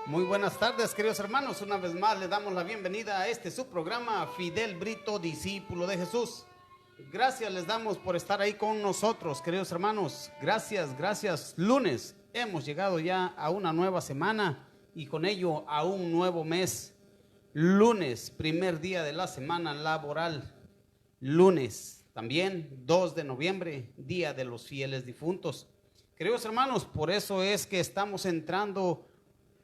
Muy buenas tardes, queridos hermanos. Una vez más le damos la bienvenida a este su programa, Fidel Brito, discípulo de Jesús. Gracias les damos por estar ahí con nosotros, queridos hermanos. Gracias. Lunes, hemos llegado ya a una nueva semana y con ello a un nuevo mes. Lunes, primer día de la semana laboral. Lunes, también 2 de noviembre, Día de los Fieles Difuntos. Queridos hermanos, por eso es que estamos entrando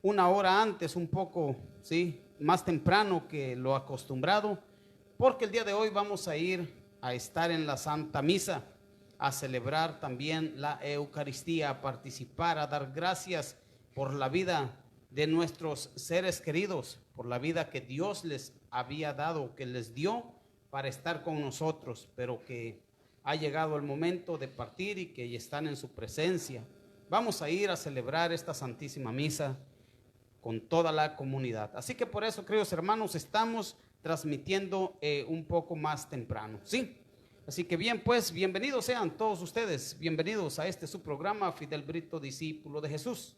una hora antes, un poco, ¿sí?, más temprano que lo acostumbrado, porque el día de hoy vamos a ir a estar en la Santa Misa, a celebrar también la Eucaristía, a participar, a dar gracias por la vida de nuestros seres queridos, por la vida que Dios les había dado, que les dio para estar con nosotros, pero que ha llegado el momento de partir y que están en su presencia. Vamos a ir a celebrar esta Santísima Misa con toda la comunidad. Así que por eso, queridos hermanos, estamos transmitiendo un poco más temprano, ¿sí? Así que bien, pues, bienvenidos sean todos ustedes, bienvenidos a este su programa, Fidel Brito, discípulo de Jesús.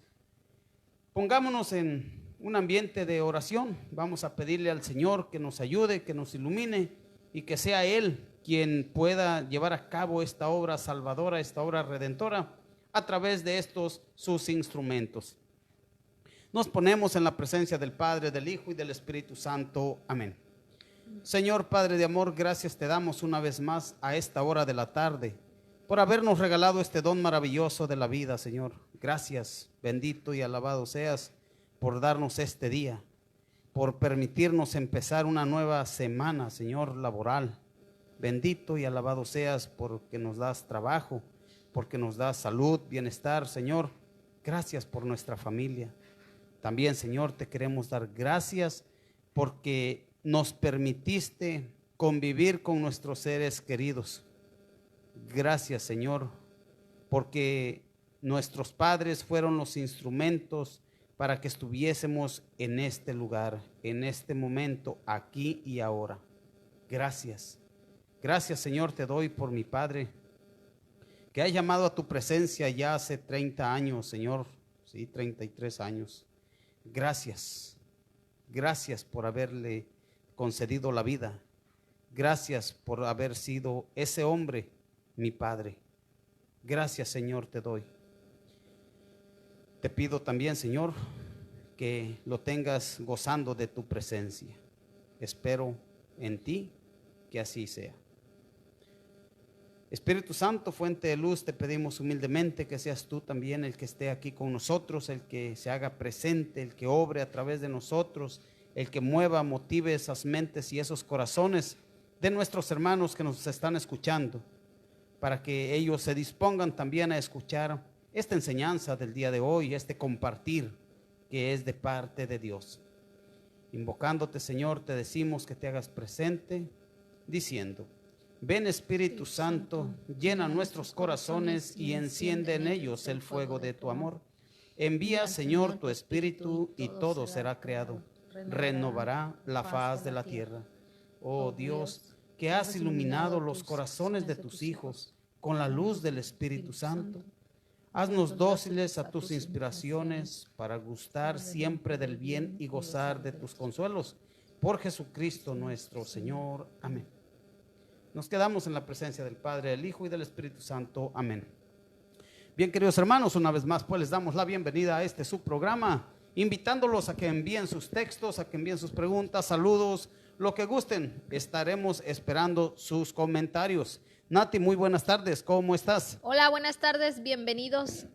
Pongámonos en un ambiente de oración. Vamos a pedirle al Señor que nos ayude, que nos ilumine y que sea Él quien pueda llevar a cabo esta obra salvadora, esta obra redentora a través de estos sus instrumentos. Nos ponemos en la presencia del Padre, del Hijo y del Espíritu Santo. Amén. Señor Padre de amor, gracias te damos una vez más a esta hora de la tarde por habernos regalado este don maravilloso de la vida, Señor. Gracias, bendito y alabado seas por darnos este día, por permitirnos empezar una nueva semana, Señor, laboral. Bendito y alabado seas porque nos das trabajo, porque nos das salud, bienestar, Señor. Gracias por nuestra familia. También, Señor, te queremos dar gracias porque nos permitiste convivir con nuestros seres queridos. Gracias, Señor, porque nuestros padres fueron los instrumentos para que estuviésemos en este lugar, en este momento, aquí y ahora. Gracias. Gracias, Señor, te doy por mi Padre, que ha llamado a tu presencia ya hace 30 años, Señor, sí, 33 años. Gracias por haberle concedido la vida. Gracias por haber sido ese hombre, mi Padre. Gracias, Señor, te doy. Te pido también, Señor, que lo tengas gozando de tu presencia. Espero en ti que así sea. Espíritu Santo, fuente de luz, te pedimos humildemente que seas tú también el que esté aquí con nosotros, el que se haga presente, el que obre a través de nosotros, el que mueva, motive esas mentes y esos corazones de nuestros hermanos que nos están escuchando, para que ellos se dispongan también a escuchar esta enseñanza del día de hoy, este compartir que es de parte de Dios. Invocándote, Señor, te decimos que te hagas presente, diciendo: ven, Espíritu Santo, llena nuestros corazones y enciende en ellos el fuego de tu amor. Envía, Señor, tu Espíritu y todo será creado. Renovará la faz de la tierra. Oh Dios, que has iluminado los corazones de tus hijos con la luz del Espíritu Santo, haznos dóciles a tus inspiraciones para gustar siempre del bien y gozar de tus consuelos. Por Jesucristo nuestro Señor. Amén. Nos quedamos en la presencia del Padre, del Hijo y del Espíritu Santo. Amén. Bien, queridos hermanos, una vez más pues les damos la bienvenida a este su programa, invitándolos a que envíen sus textos, a que envíen sus preguntas, saludos, lo que gusten. Estaremos esperando sus comentarios. Nati, muy buenas tardes, ¿cómo estás? Hola, buenas tardes, bienvenidos.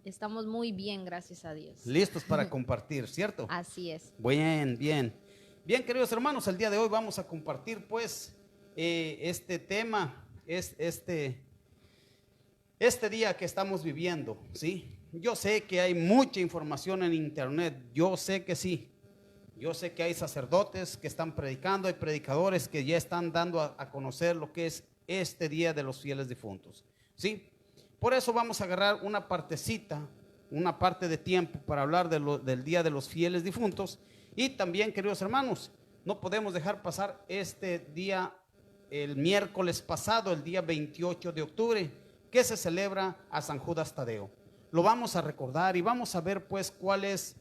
Estamos muy bien, gracias a Dios. Listos para compartir, ¿cierto? Así es. Bien, queridos hermanos, el día de hoy vamos a compartir pues este tema, este día que estamos viviendo, ¿sí? Yo sé que hay mucha información en internet, yo sé que sí. Yo sé que hay sacerdotes que están predicando, hay predicadores que ya están dando a conocer lo que es este Día de los Fieles Difuntos, ¿sí? Por eso vamos a agarrar una partecita, una parte de tiempo para hablar del Día de los Fieles Difuntos. Y también, queridos hermanos, no podemos dejar pasar este día, el miércoles pasado, el día 28 de octubre, que se celebra a San Judas Tadeo. Lo vamos a recordar y vamos a ver pues cuál es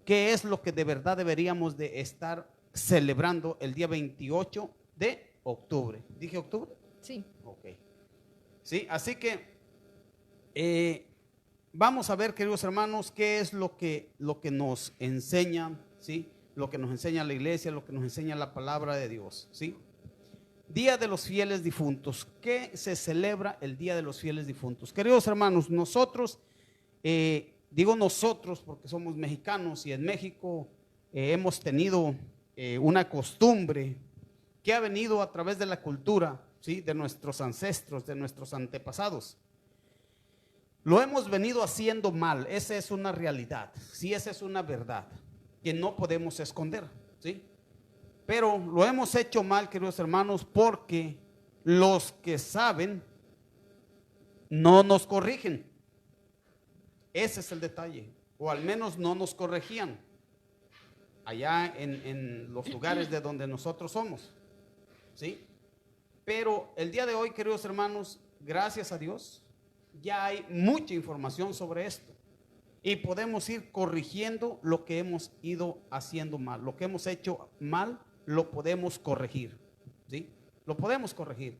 qué es lo que de verdad deberíamos de estar celebrando el día 28 de octubre. ¿Dije octubre? Sí. Ok. Sí, así que vamos a ver, queridos hermanos, qué es lo que nos enseña, ¿sí? Lo que nos enseña la iglesia, lo que nos enseña la palabra de Dios, ¿sí? Día de los fieles difuntos. ¿Qué se celebra el Día de los fieles difuntos? Queridos hermanos, nosotros, digo nosotros porque somos mexicanos y en México hemos tenido una costumbre que ha venido a través de la cultura, ¿sí? De nuestros ancestros, de nuestros antepasados. Lo hemos venido haciendo mal, esa es una realidad, sí, esa es una verdad que no podemos esconder, ¿sí? Pero lo hemos hecho mal, queridos hermanos, porque los que saben no nos corrigen. Ese es el detalle, o al menos no nos corregían allá en los lugares de donde nosotros somos, ¿sí? Pero el día de hoy, queridos hermanos, gracias a Dios, ya hay mucha información sobre esto y podemos ir corrigiendo lo que hemos ido haciendo mal. Lo que hemos hecho mal lo podemos corregir, ¿sí? Lo podemos corregir.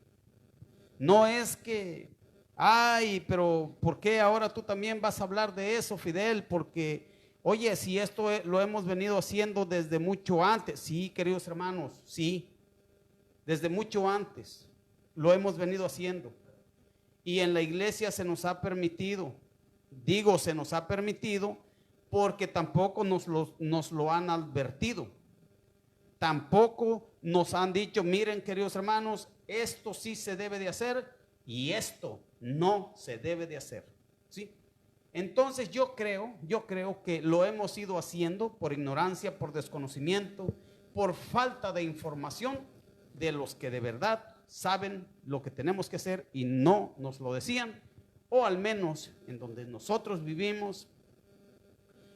No es que, ay, pero ¿por qué ahora tú también vas a hablar de eso, Fidel? Porque, oye, si esto lo hemos venido haciendo desde mucho antes. Sí, queridos hermanos, sí, desde mucho antes lo hemos venido haciendo. Y en la iglesia se nos ha permitido, digo se nos ha permitido porque tampoco nos lo han advertido. Tampoco nos han dicho, miren queridos hermanos, esto sí se debe de hacer y esto no se debe de hacer, ¿sí? Entonces yo creo que lo hemos ido haciendo por ignorancia, por desconocimiento, por falta de información de los que de verdad saben lo que tenemos que hacer y no nos lo decían, o al menos en donde nosotros vivimos,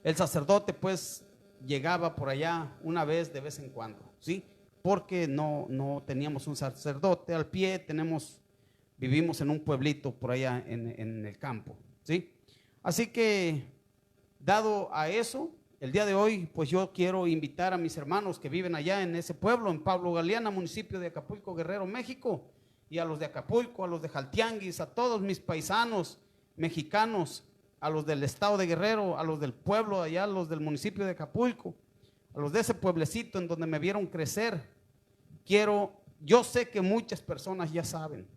el sacerdote pues llegaba por allá una vez de vez en cuando, ¿sí? Porque no teníamos un sacerdote al pie, vivimos en un pueblito por allá en el campo, ¿sí? Así que, dado a eso, el día de hoy, pues yo quiero invitar a mis hermanos que viven allá en ese pueblo, en Pablo Galeana, municipio de Acapulco, Guerrero, México, y a los de Acapulco, a los de Jaltianguis, a todos mis paisanos mexicanos, a los del estado de Guerrero, a los del pueblo allá, a los del municipio de Acapulco, a los de ese pueblecito en donde me vieron crecer. Yo sé que muchas personas ya saben,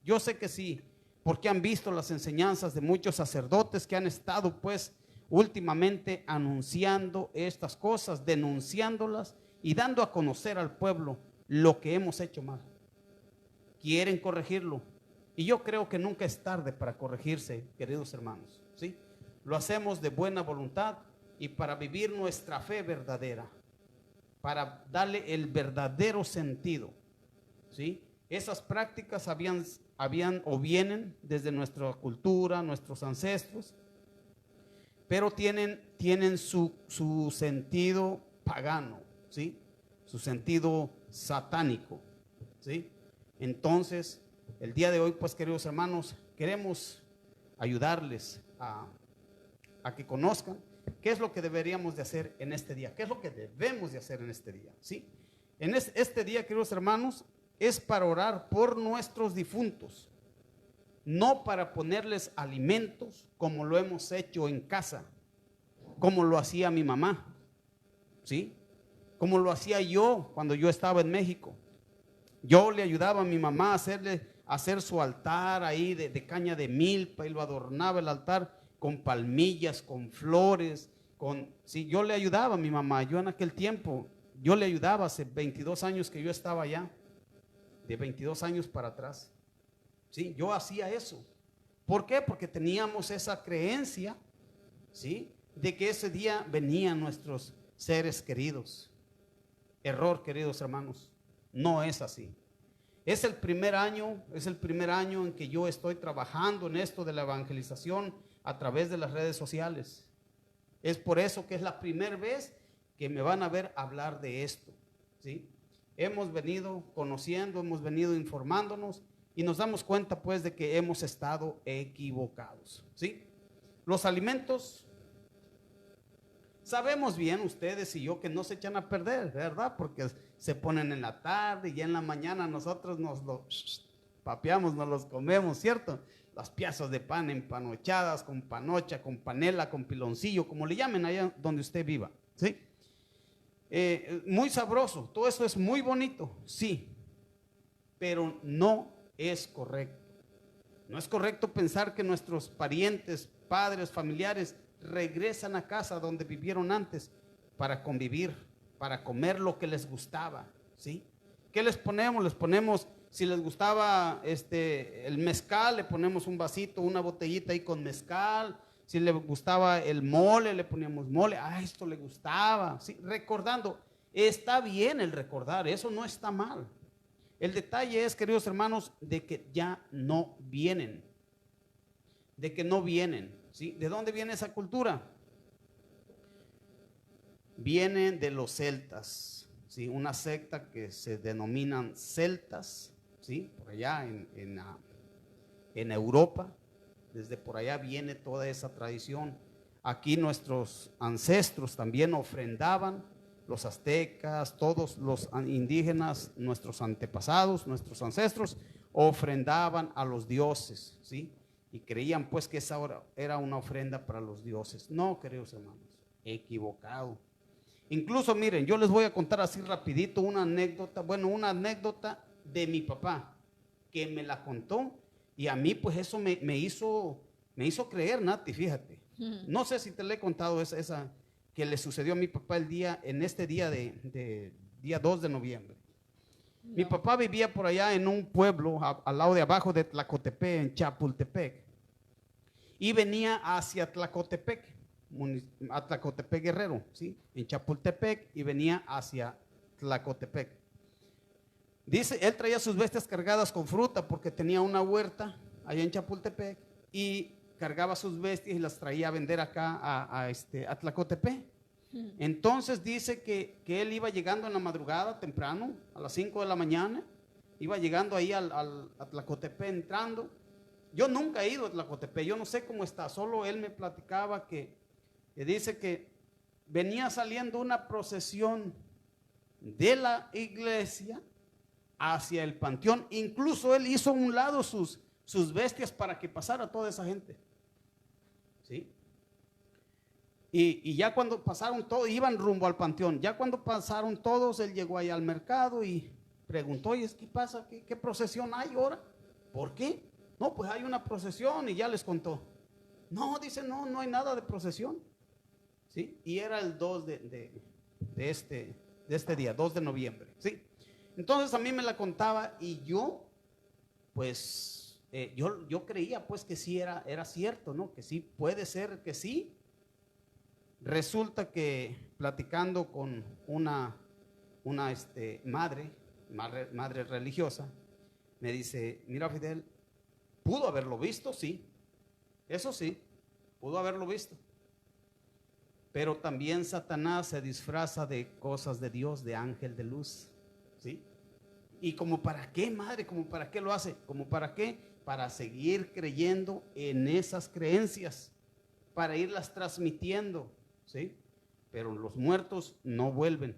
yo sé que sí, porque han visto las enseñanzas de muchos sacerdotes que han estado pues últimamente anunciando estas cosas, denunciándolas y dando a conocer al pueblo lo que hemos hecho mal. Quieren corregirlo y yo creo que nunca es tarde para corregirse, queridos hermanos, ¿sí? Lo hacemos de buena voluntad y para vivir nuestra fe verdadera, para darle el verdadero sentido, ¿sí? Esas prácticas habían o vienen desde nuestra cultura, nuestros ancestros, pero tienen su sentido pagano, ¿sí? Su sentido satánico, ¿sí? Entonces, el día de hoy, pues, queridos hermanos, queremos ayudarles a que conozcan qué es lo que deberíamos de hacer en este día, qué es lo que debemos de hacer en este día, ¿sí? En este día, queridos hermanos, es para orar por nuestros difuntos, no para ponerles alimentos como lo hemos hecho en casa, como lo hacía mi mamá, ¿sí? Como lo hacía yo cuando yo estaba en México. Yo le ayudaba a mi mamá a hacer su altar ahí de caña de milpa y lo adornaba el altar con palmillas, con flores, sí, yo le ayudaba a mi mamá. Yo en aquel tiempo, yo le ayudaba hace 22 años que yo estaba allá, de 22 años para atrás. Sí, yo hacía eso. ¿Por qué? Porque teníamos esa creencia, ¿sí?, de que ese día venían nuestros seres queridos. Error, queridos hermanos, no es así. Es el primer año en que yo estoy trabajando en esto de la evangelización a través de las redes sociales. Es por eso que es la primera vez que me van a ver hablar de esto, ¿sí? Hemos venido conociendo, hemos venido informándonos y nos damos cuenta pues de que hemos estado equivocados, ¿sí? Los alimentos Sabemos bien ustedes y yo que no se echan a perder, ¿verdad? Porque se ponen en la tarde y ya en la mañana nosotros nos los papeamos, nos los comemos, ¿cierto? Las piezas de pan empanochadas, con panocha, con panela, con piloncillo, como le llamen allá donde usted viva, ¿sí? Muy sabroso, todo eso es muy bonito, sí, pero no es correcto. No es correcto pensar que nuestros parientes, padres, familiares regresan a casa donde vivieron antes para convivir, para comer lo que les gustaba, ¿sí? ¿Qué les ponemos? Les ponemos, si les gustaba el mezcal, le ponemos un vasito, una botellita ahí con mezcal. Si le gustaba el mole, le poníamos mole. Esto le gustaba, ¿sí? Recordando, está bien el recordar, eso no está mal. El detalle es, queridos hermanos, de que ya no vienen, de que no vienen, ¿sí? ¿De dónde viene esa cultura? Vienen de los celtas, ¿sí? Una secta que se denominan celtas, ¿sí? Por allá en Europa, desde por allá viene toda esa tradición. Aquí nuestros ancestros también ofrendaban, los aztecas, todos los indígenas, nuestros antepasados, nuestros ancestros, ofrendaban a los dioses, ¿sí? Y creían pues que esa era una ofrenda para los dioses. No, queridos hermanos, equivocado. Incluso miren, yo les voy a contar así rapidito una anécdota de mi papá, que me la contó, y a mí pues eso me hizo creer, Nati, fíjate. No sé si te le he contado esa que le sucedió a mi papá en este día de día 2 de noviembre. No. Mi papá vivía por allá en un pueblo al lado de abajo de Tlacotepec, en Chapultepec, y venía hacia Tlacotepec, a Tlacotepec Guerrero, ¿sí? En Chapultepec, y venía hacia Tlacotepec. Dice, él traía sus bestias cargadas con fruta porque tenía una huerta allá en Chapultepec y cargaba sus bestias y las traía a vender acá a Tlacotepec. Entonces dice que él iba llegando en la madrugada temprano, a las 5 de la mañana, iba llegando ahí a Tlacotepec entrando. Yo nunca he ido a Tlacotepec, yo no sé cómo está, solo él me platicaba que dice que venía saliendo una procesión de la iglesia hacia el panteón. Incluso él hizo a un lado sus bestias para que pasara toda esa gente, ¿sí? Y ya cuando pasaron todos, iban rumbo al panteón. Ya cuando pasaron todos, él llegó allá al mercado y preguntó, oye, ¿qué pasa? ¿Qué procesión hay ahora? ¿Por qué? No, pues hay una procesión, y ya les contó. No, dice, no hay nada de procesión, ¿sí? Y era el 2 de este día, 2 de noviembre, ¿sí? Entonces a mí me la contaba y yo, pues, yo creía pues que sí era cierto, ¿no? Que sí, puede ser que sí. Resulta que platicando con una madre religiosa, me dice, mira, Fidel, ¿pudo haberlo visto? Sí, eso sí, pudo haberlo visto. Pero también Satanás se disfraza de cosas de Dios, de ángel de luz, ¿sí? ¿Y como para qué, madre? ¿Como para qué lo hace? ¿Como para qué? Para seguir creyendo en esas creencias, para irlas transmitiendo, ¿sí? Pero los muertos no vuelven.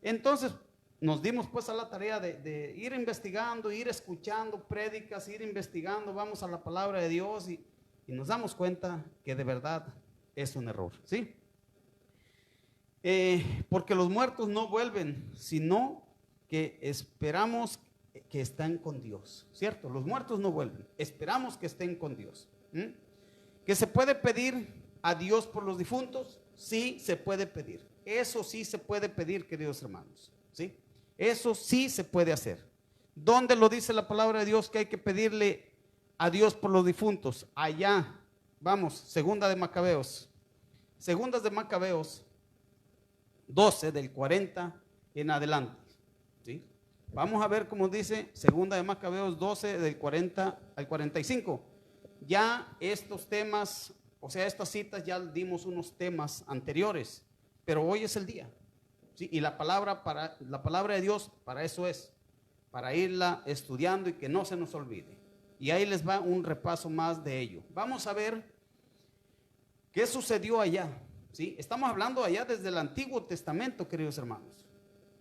Entonces nos dimos pues a la tarea de ir investigando, ir escuchando prédicas, ir investigando, vamos a la palabra de Dios y nos damos cuenta que de verdad es un error, ¿sí? Porque los muertos no vuelven, sino que esperamos que estén con Dios, ¿cierto? Los muertos no vuelven, esperamos que estén con Dios. ¿Que se puede pedir a Dios por los difuntos? Sí, se puede pedir. Eso sí se puede pedir, queridos hermanos, ¿sí? Eso sí se puede hacer. ¿Dónde lo dice la palabra de Dios que hay que pedirle a Dios por los difuntos? Allá, vamos, Segundas de Macabeos 12 del 40 en adelante, ¿sí? Vamos a ver cómo dice Segunda de Macabeos 12 del 40 al 45. Ya estos temas, o sea, estas citas ya dimos unos temas anteriores, pero hoy es el día, ¿sí? Y la palabra de Dios para eso es, para irla estudiando y que no se nos olvide. Y ahí les va un repaso más de ello. Vamos a ver qué sucedió allá, ¿sí? Estamos hablando allá desde el Antiguo Testamento, queridos hermanos.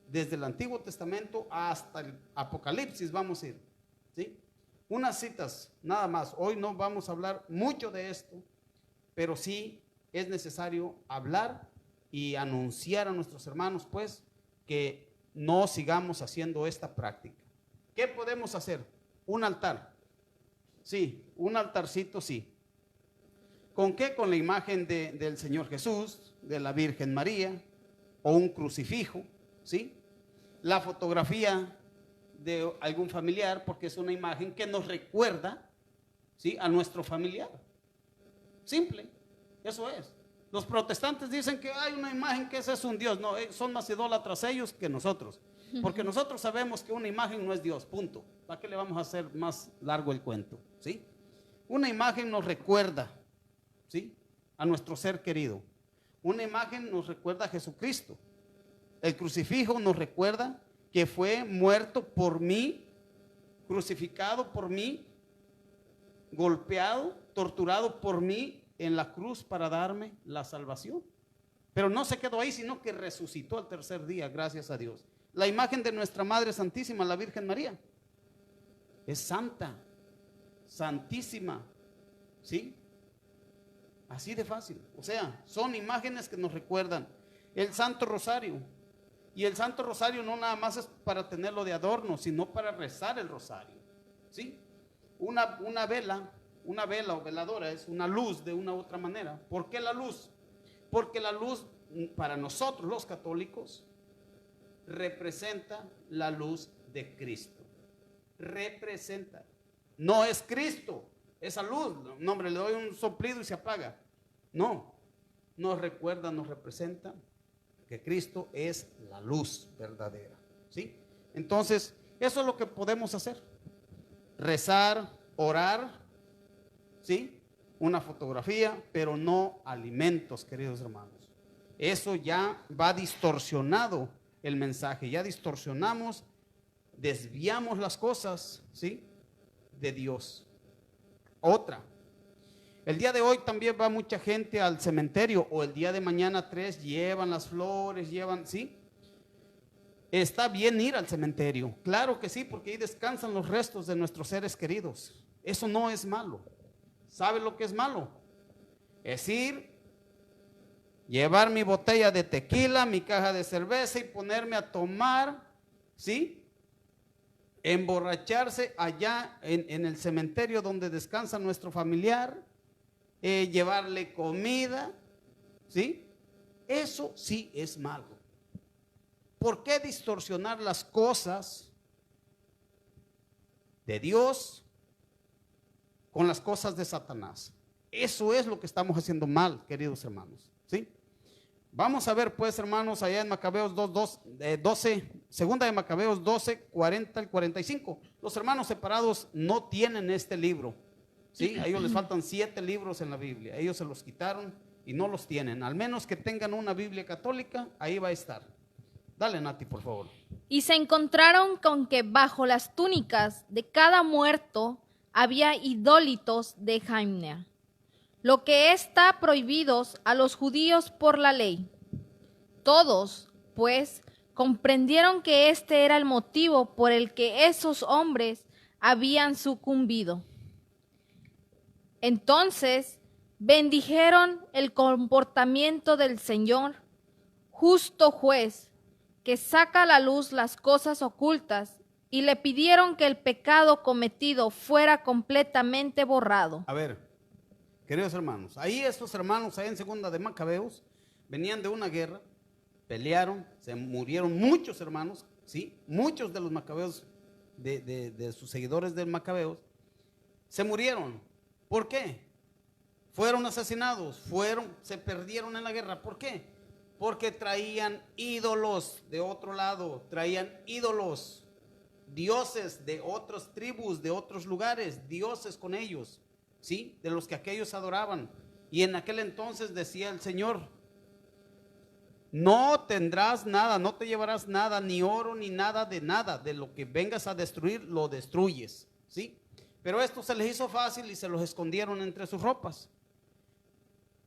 Desde el Antiguo Testamento hasta el Apocalipsis vamos a ir, ¿sí? Unas citas nada más. Hoy no vamos a hablar mucho de esto, pero sí es necesario hablar y anunciar a nuestros hermanos, pues, que no sigamos haciendo esta práctica. ¿Qué podemos hacer? Un altar. Sí, un altarcito, sí. ¿Con qué? Con la imagen del Señor Jesús, de la Virgen María, o un crucifijo, ¿sí? La fotografía de algún familiar, porque es una imagen que nos recuerda, ¿sí?, a nuestro familiar. Simple, eso es. Los protestantes dicen que hay una imagen que ese es un Dios. No, son más idólatras ellos que nosotros, porque nosotros sabemos que una imagen no es Dios, punto. ¿Para qué le vamos a hacer más largo el cuento? ¿Sí? Una imagen nos recuerda, ¿sí?, a nuestro ser querido. Una imagen nos recuerda a Jesucristo. El crucifijo nos recuerda que fue muerto por mí, crucificado por mí, golpeado, torturado por mí en la cruz para darme la salvación. Pero no se quedó ahí, sino que resucitó al tercer día, gracias a Dios. La imagen de nuestra Madre Santísima, la Virgen María, es santa, santísima, ¿sí? Así de fácil. O sea, son imágenes que nos recuerdan. El Santo Rosario. Y el Santo Rosario no nada más es para tenerlo de adorno, sino para rezar el rosario, ¿sí? Una vela o veladora es una luz de una u otra manera. ¿Por qué la luz? Porque la luz para nosotros los católicos representa la luz de Cristo. Representa. No es Cristo, esa luz. No, hombre, le doy un soplido y se apaga. No, nos recuerda, nos representa que Cristo es la luz verdadera, ¿sí? Entonces, eso es lo que podemos hacer. Rezar, orar, ¿sí? Una fotografía, pero no alimentos, queridos hermanos. Eso ya va distorsionado el mensaje, ya distorsionamos, desviamos las cosas, ¿sí?, de Dios. Otra. El día de hoy también va mucha gente al cementerio, o el día de mañana 3 llevan las flores, ¿sí? Está bien ir al cementerio, claro que sí, porque ahí descansan los restos de nuestros seres queridos. Eso no es malo. ¿Sabe lo que es malo? Es ir, llevar mi botella de tequila, mi caja de cerveza y ponerme a tomar, ¿sí?, emborracharse allá en el cementerio donde descansa nuestro familiar, llevarle comida, ¿sí? Eso sí es malo. ¿Por qué distorsionar las cosas de Dios con las cosas de Satanás? Eso es lo que estamos haciendo mal, queridos hermanos, ¿sí? Vamos a ver, pues, hermanos, allá en Macabeos 12, segunda de Macabeos 12, 40 al 45. Los hermanos separados no tienen este libro, ¿sí? A ellos les faltan 7 libros en la Biblia. Ellos se los quitaron y no los tienen. Al menos que tengan una Biblia católica, ahí va a estar. Dale, Nati, por favor. Y se encontraron con que bajo las túnicas de cada muerto había idólitos de Jaimnea, lo que está prohibidos a los judíos por la ley. Todos, pues, comprendieron que este era el motivo por el que esos hombres habían sucumbido. Entonces bendijeron el comportamiento del Señor, justo juez, que saca a la luz las cosas ocultas, y le pidieron que el pecado cometido fuera completamente borrado. A ver, queridos hermanos, ahí estos hermanos, ahí en segunda de Macabeos, venían de una guerra, pelearon, se murieron muchos hermanos, ¿sí? Muchos de los macabeos, de sus seguidores del Macabeos, se murieron. ¿Por qué? Fueron asesinados, se perdieron en la guerra. ¿Por qué? Porque traían ídolos de otro lado, traían ídolos, dioses de otras tribus, de otros lugares, dioses con ellos, ¿sí? De los que aquellos adoraban. Y en aquel entonces decía el Señor: no tendrás nada, no te llevarás nada, ni oro, ni nada, de lo que vengas a destruir, lo destruyes, ¿sí? Pero esto se les hizo fácil y se los escondieron entre sus ropas.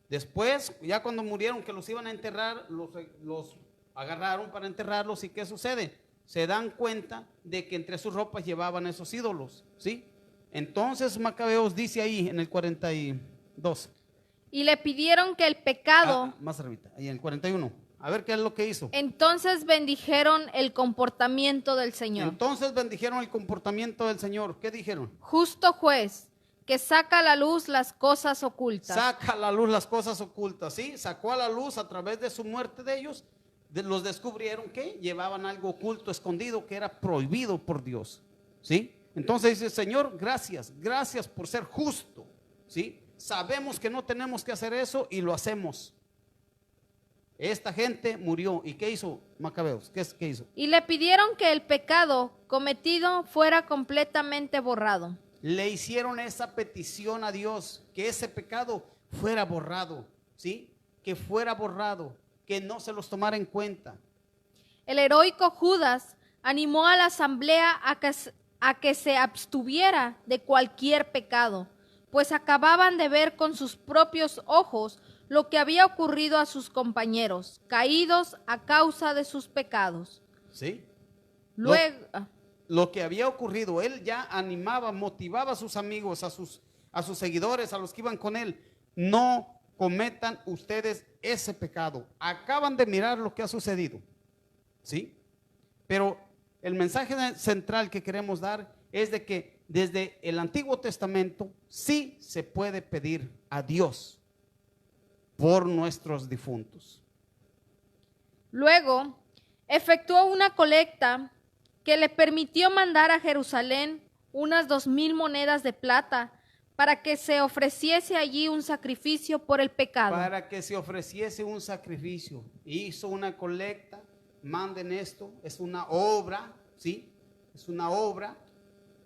Después, ya cuando murieron, que los iban a enterrar, los agarraron para enterrarlos. ¿Y qué sucede? Se dan cuenta de que entre sus ropas llevaban esos ídolos, ¿sí? Entonces Macabeos dice ahí en el 42. Y le pidieron que el pecado. Más arribita, ahí en el 41. A ver qué es lo que hizo. Entonces bendijeron el comportamiento del Señor. Entonces bendijeron el comportamiento del Señor. ¿Qué dijeron? Justo juez, que saca a la luz las cosas ocultas. Saca a la luz las cosas ocultas, ¿sí? Sacó a la luz a través de su muerte de ellos. Los descubrieron que llevaban algo oculto, escondido, que era prohibido por Dios, ¿sí? Entonces dice: Señor, gracias por ser justo, ¿sí? Sabemos que no tenemos que hacer eso y lo hacemos. Esta gente murió. ¿Y qué hizo Macabeos? ¿Qué hizo? Y le pidieron que el pecado cometido fuera completamente borrado. Le hicieron esa petición a Dios, que ese pecado fuera borrado, ¿sí? Que fuera borrado, que no se los tomara en cuenta. El heroico Judas animó a la asamblea a que se abstuviera de cualquier pecado, pues acababan de ver con sus propios ojos lo que había ocurrido a sus compañeros, caídos a causa de sus pecados. ¿Sí? Luego, lo que había ocurrido, él ya animaba, motivaba a sus amigos, a sus seguidores, a los que iban con él: no cometan ustedes ese pecado. Acaban de mirar lo que ha sucedido, ¿sí? Pero el mensaje central que queremos dar es de que desde el Antiguo Testamento sí se puede pedir a Dios por nuestros difuntos. Luego, efectuó una colecta que le permitió mandar a Jerusalén unas 2,000 monedas de plata para que se ofreciese allí un sacrificio por el pecado. Para que se ofreciese un sacrificio. Hizo una colecta: manden esto, es una obra, ¿sí? Es una obra,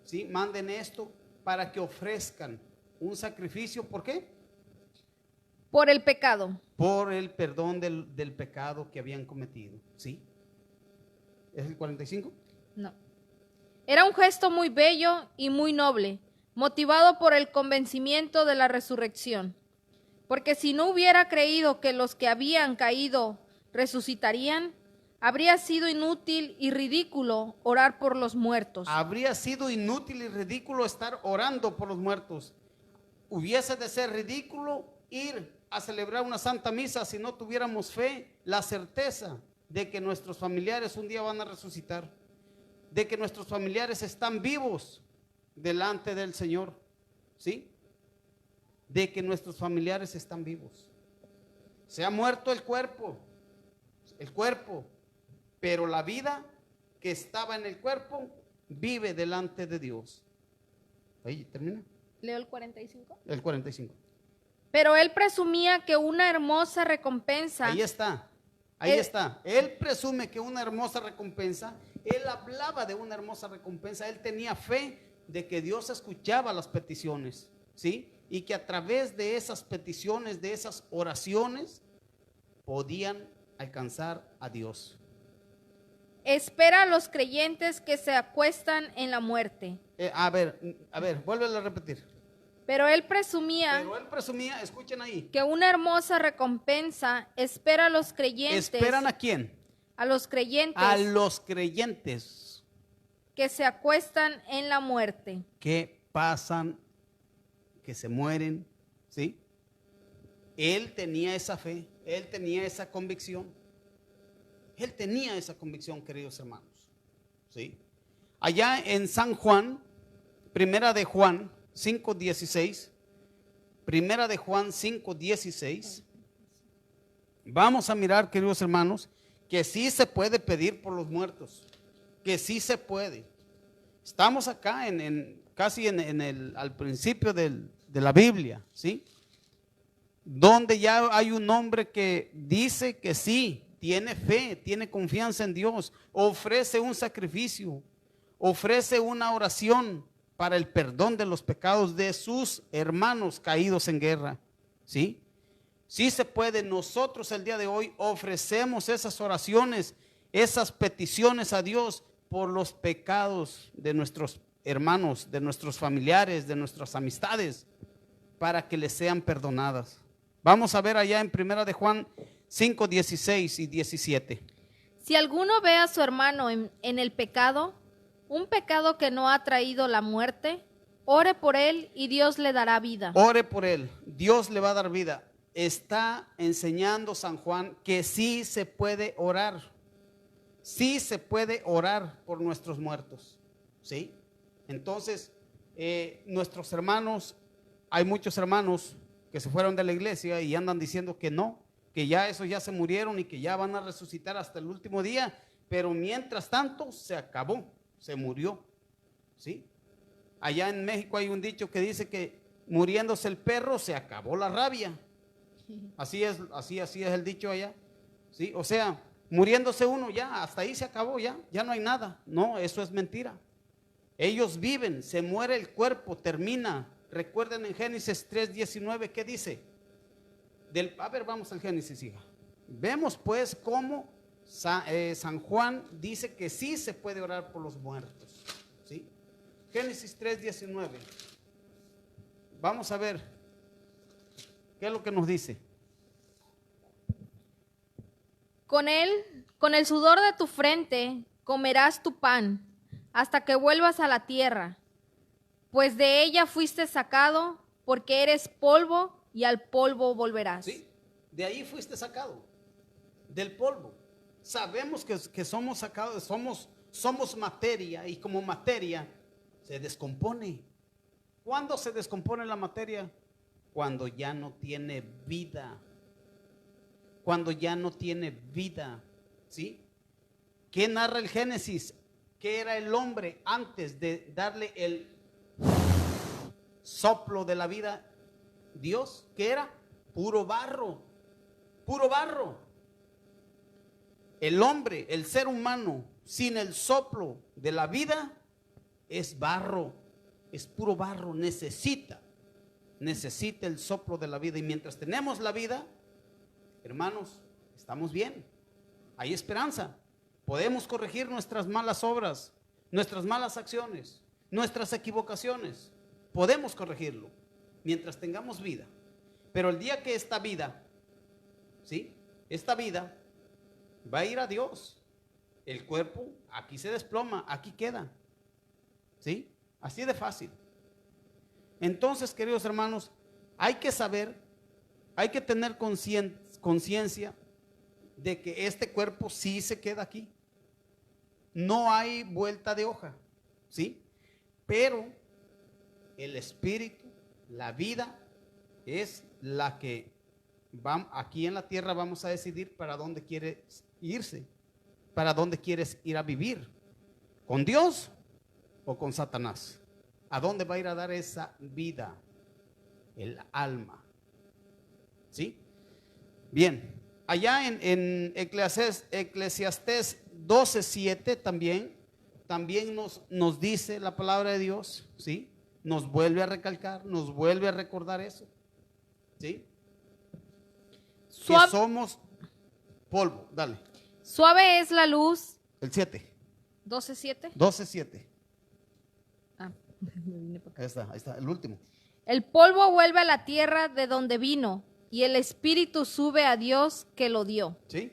¿sí? Manden esto para que ofrezcan un sacrificio. ¿Por qué? Por el pecado. Por el perdón del pecado que habían cometido, ¿sí? ¿Es el 45? No. Era un gesto muy bello y muy noble, motivado por el convencimiento de la resurrección. Porque si no hubiera creído que los que habían caído resucitarían, habría sido inútil y ridículo orar por los muertos. Habría sido inútil y ridículo estar orando por los muertos. Hubiese de ser ridículo ir a celebrar una santa misa si no tuviéramos fe, la certeza de que nuestros familiares un día van a resucitar, de que nuestros familiares están vivos delante del Señor, ¿sí? De que nuestros familiares están vivos. Se ha muerto el cuerpo, pero la vida que estaba en el cuerpo vive delante de Dios. Ahí termina. ¿Leo el 45? El 45. Pero él presumía que una hermosa recompensa. Ahí está. Él presume que una hermosa recompensa. Él hablaba de una hermosa recompensa. Él tenía fe de que Dios escuchaba las peticiones, ¿sí? Y que a través de esas peticiones, de esas oraciones, podían alcanzar a Dios. Espera a los creyentes que se acuestan en la muerte. A ver, vuélvelo a repetir. Pero él presumía, escuchen ahí. que una hermosa recompensa espera a los creyentes. ¿Esperan a quién? A los creyentes. A los creyentes que se acuestan en la muerte. Que pasan, que se mueren, ¿sí? Él tenía esa fe, él tenía esa convicción. Él tenía esa convicción, queridos hermanos, ¿sí? Allá en San Juan, Primera de Juan 5:16, Primera de Juan 5:16, vamos a mirar, queridos hermanos, que sí se puede pedir por los muertos, que sí se puede. Estamos acá casi al principio de la Biblia, ¿sí? Donde ya hay un hombre que dice que sí, tiene fe, tiene confianza en Dios, ofrece un sacrificio, ofrece una oración para el perdón de los pecados de sus hermanos caídos en guerra, ¿sí? Sí se puede. Nosotros el día de hoy ofrecemos esas oraciones, esas peticiones a Dios por los pecados de nuestros hermanos, de nuestros familiares, de nuestras amistades, para que les sean perdonadas, Vamos a ver allá en Primera de Juan 5, 16 y 17. Si alguno ve a su hermano en el pecado, un pecado que no ha traído la muerte, ore por él y Dios le dará vida. Ore por él, Dios le va a dar vida. Está enseñando San Juan que sí se puede orar. Sí se puede orar por nuestros muertos. ¿Sí? Entonces, nuestros hermanos, hay muchos hermanos que se fueron de la iglesia y andan diciendo que no, que ya esos ya se murieron y que ya van a resucitar hasta el último día, pero mientras tanto se acabó, se murió. ¿Sí? Allá en México hay un dicho que dice que muriéndose el perro se acabó la rabia. Así es el dicho allá. ¿Sí? O sea, muriéndose uno ya, hasta ahí se acabó, ya no hay nada. No, eso es mentira. Ellos viven, se muere el cuerpo, termina. Recuerden en Génesis 3:19, ¿qué dice? A ver, vamos al Génesis, hija. Vemos pues cómo San Juan dice que sí se puede orar por los muertos. ¿Sí? Génesis 3:19. Vamos a ver qué es lo que nos dice. Con el sudor de tu frente comerás tu pan hasta que vuelvas a la tierra, pues de ella fuiste sacado, porque eres polvo y al polvo volverás. Sí, de ahí fuiste sacado, del polvo. Sabemos que somos sacados, somos materia, y como materia se descompone. ¿Cuándo se descompone la materia? Cuando ya no tiene vida. Cuando ya no tiene vida. ¿Sí? ¿Qué narra el Génesis? ¿Qué era el hombre antes de darle el soplo de la vida? Dios, ¿qué era? Puro barro. Puro barro. El hombre, el ser humano, sin el soplo de la vida, es barro. Es puro barro. Necesita el soplo de la vida. Y mientras tenemos la vida, hermanos, estamos bien. Hay esperanza. Podemos corregir nuestras malas obras, nuestras malas acciones, nuestras equivocaciones. Podemos corregirlo mientras tengamos vida. Pero el día que esta vida, ¿sí? Esta vida va a ir a Dios. El cuerpo aquí se desploma, aquí queda. ¿Sí? Así de fácil. Entonces, queridos hermanos, hay que saber, hay que tener conciencia de que este cuerpo sí se queda aquí. No hay vuelta de hoja, ¿sí? Pero el espíritu, la vida, es la que aquí en la tierra vamos a decidir para dónde quieres irse, para dónde quieres ir a vivir, con Dios o con Satanás. ¿A dónde va a ir a dar esa vida? El alma. ¿Sí? Bien, allá en Eclesiastés 12:7 también nos dice la palabra de Dios, ¿sí? Nos vuelve a recalcar, nos vuelve a recordar eso, ¿sí? Que somos polvo. Dale. Suave es la luz. El 7. 12:7. 12:7. Ah, Ahí está, el último. El polvo vuelve a la tierra de donde vino, y el espíritu sube a Dios que lo dio. ¿Sí?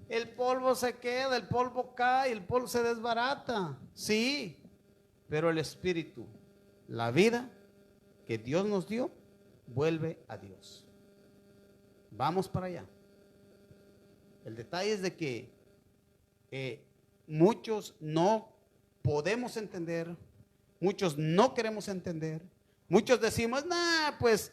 El polvo se queda, el polvo cae, el polvo se desbarata. Sí, pero el espíritu, la vida que Dios nos dio, vuelve a Dios. Vamos para allá. El detalle es de que muchos no podemos entender, muchos no queremos entender, muchos decimos, pues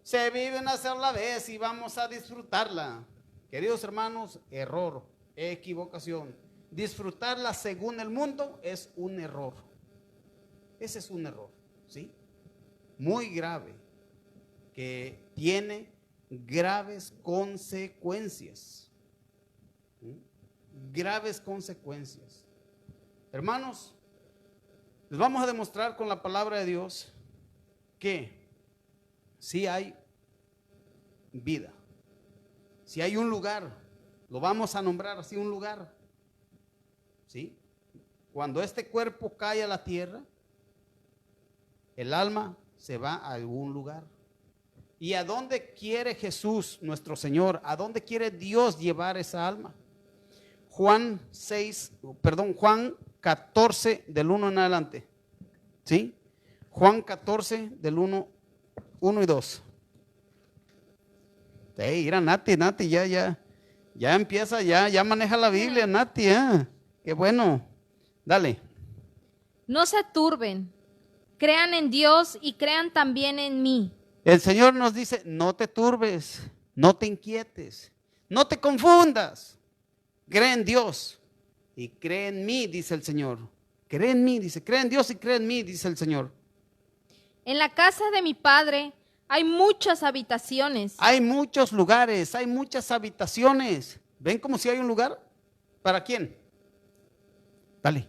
se vive una sola vez y vamos a disfrutarla. Queridos hermanos, error, equivocación. Disfrutarla según el mundo es un error. Ese es un error, ¿sí? Muy grave, que tiene graves consecuencias. Graves consecuencias. Hermanos, les vamos a demostrar con la palabra de Dios que sí hay vida. Si hay un lugar, lo vamos a nombrar así, un lugar, ¿sí? Cuando este cuerpo cae a la tierra, el alma se va a algún lugar. ¿Y a dónde quiere Jesús, nuestro Señor? ¿A dónde quiere Dios llevar esa alma? Juan 14 del 1 en adelante. ¿Sí? Juan 14 del 1 y 2. Hey, mira, Nati, ya empieza, ya maneja la Biblia, Nati, qué bueno. Dale. No se turben, crean en Dios y crean también en mí. El Señor nos dice, no te turbes, no te inquietes, no te confundas. Cree en Dios y cree en mí, dice el Señor. Cree en mí, dice, cree en Dios y cree en mí, dice el Señor. En la casa de mi Padre hay muchas habitaciones. Hay muchos lugares, hay muchas habitaciones. ¿Ven como si hay un lugar? ¿Para quién? Dale.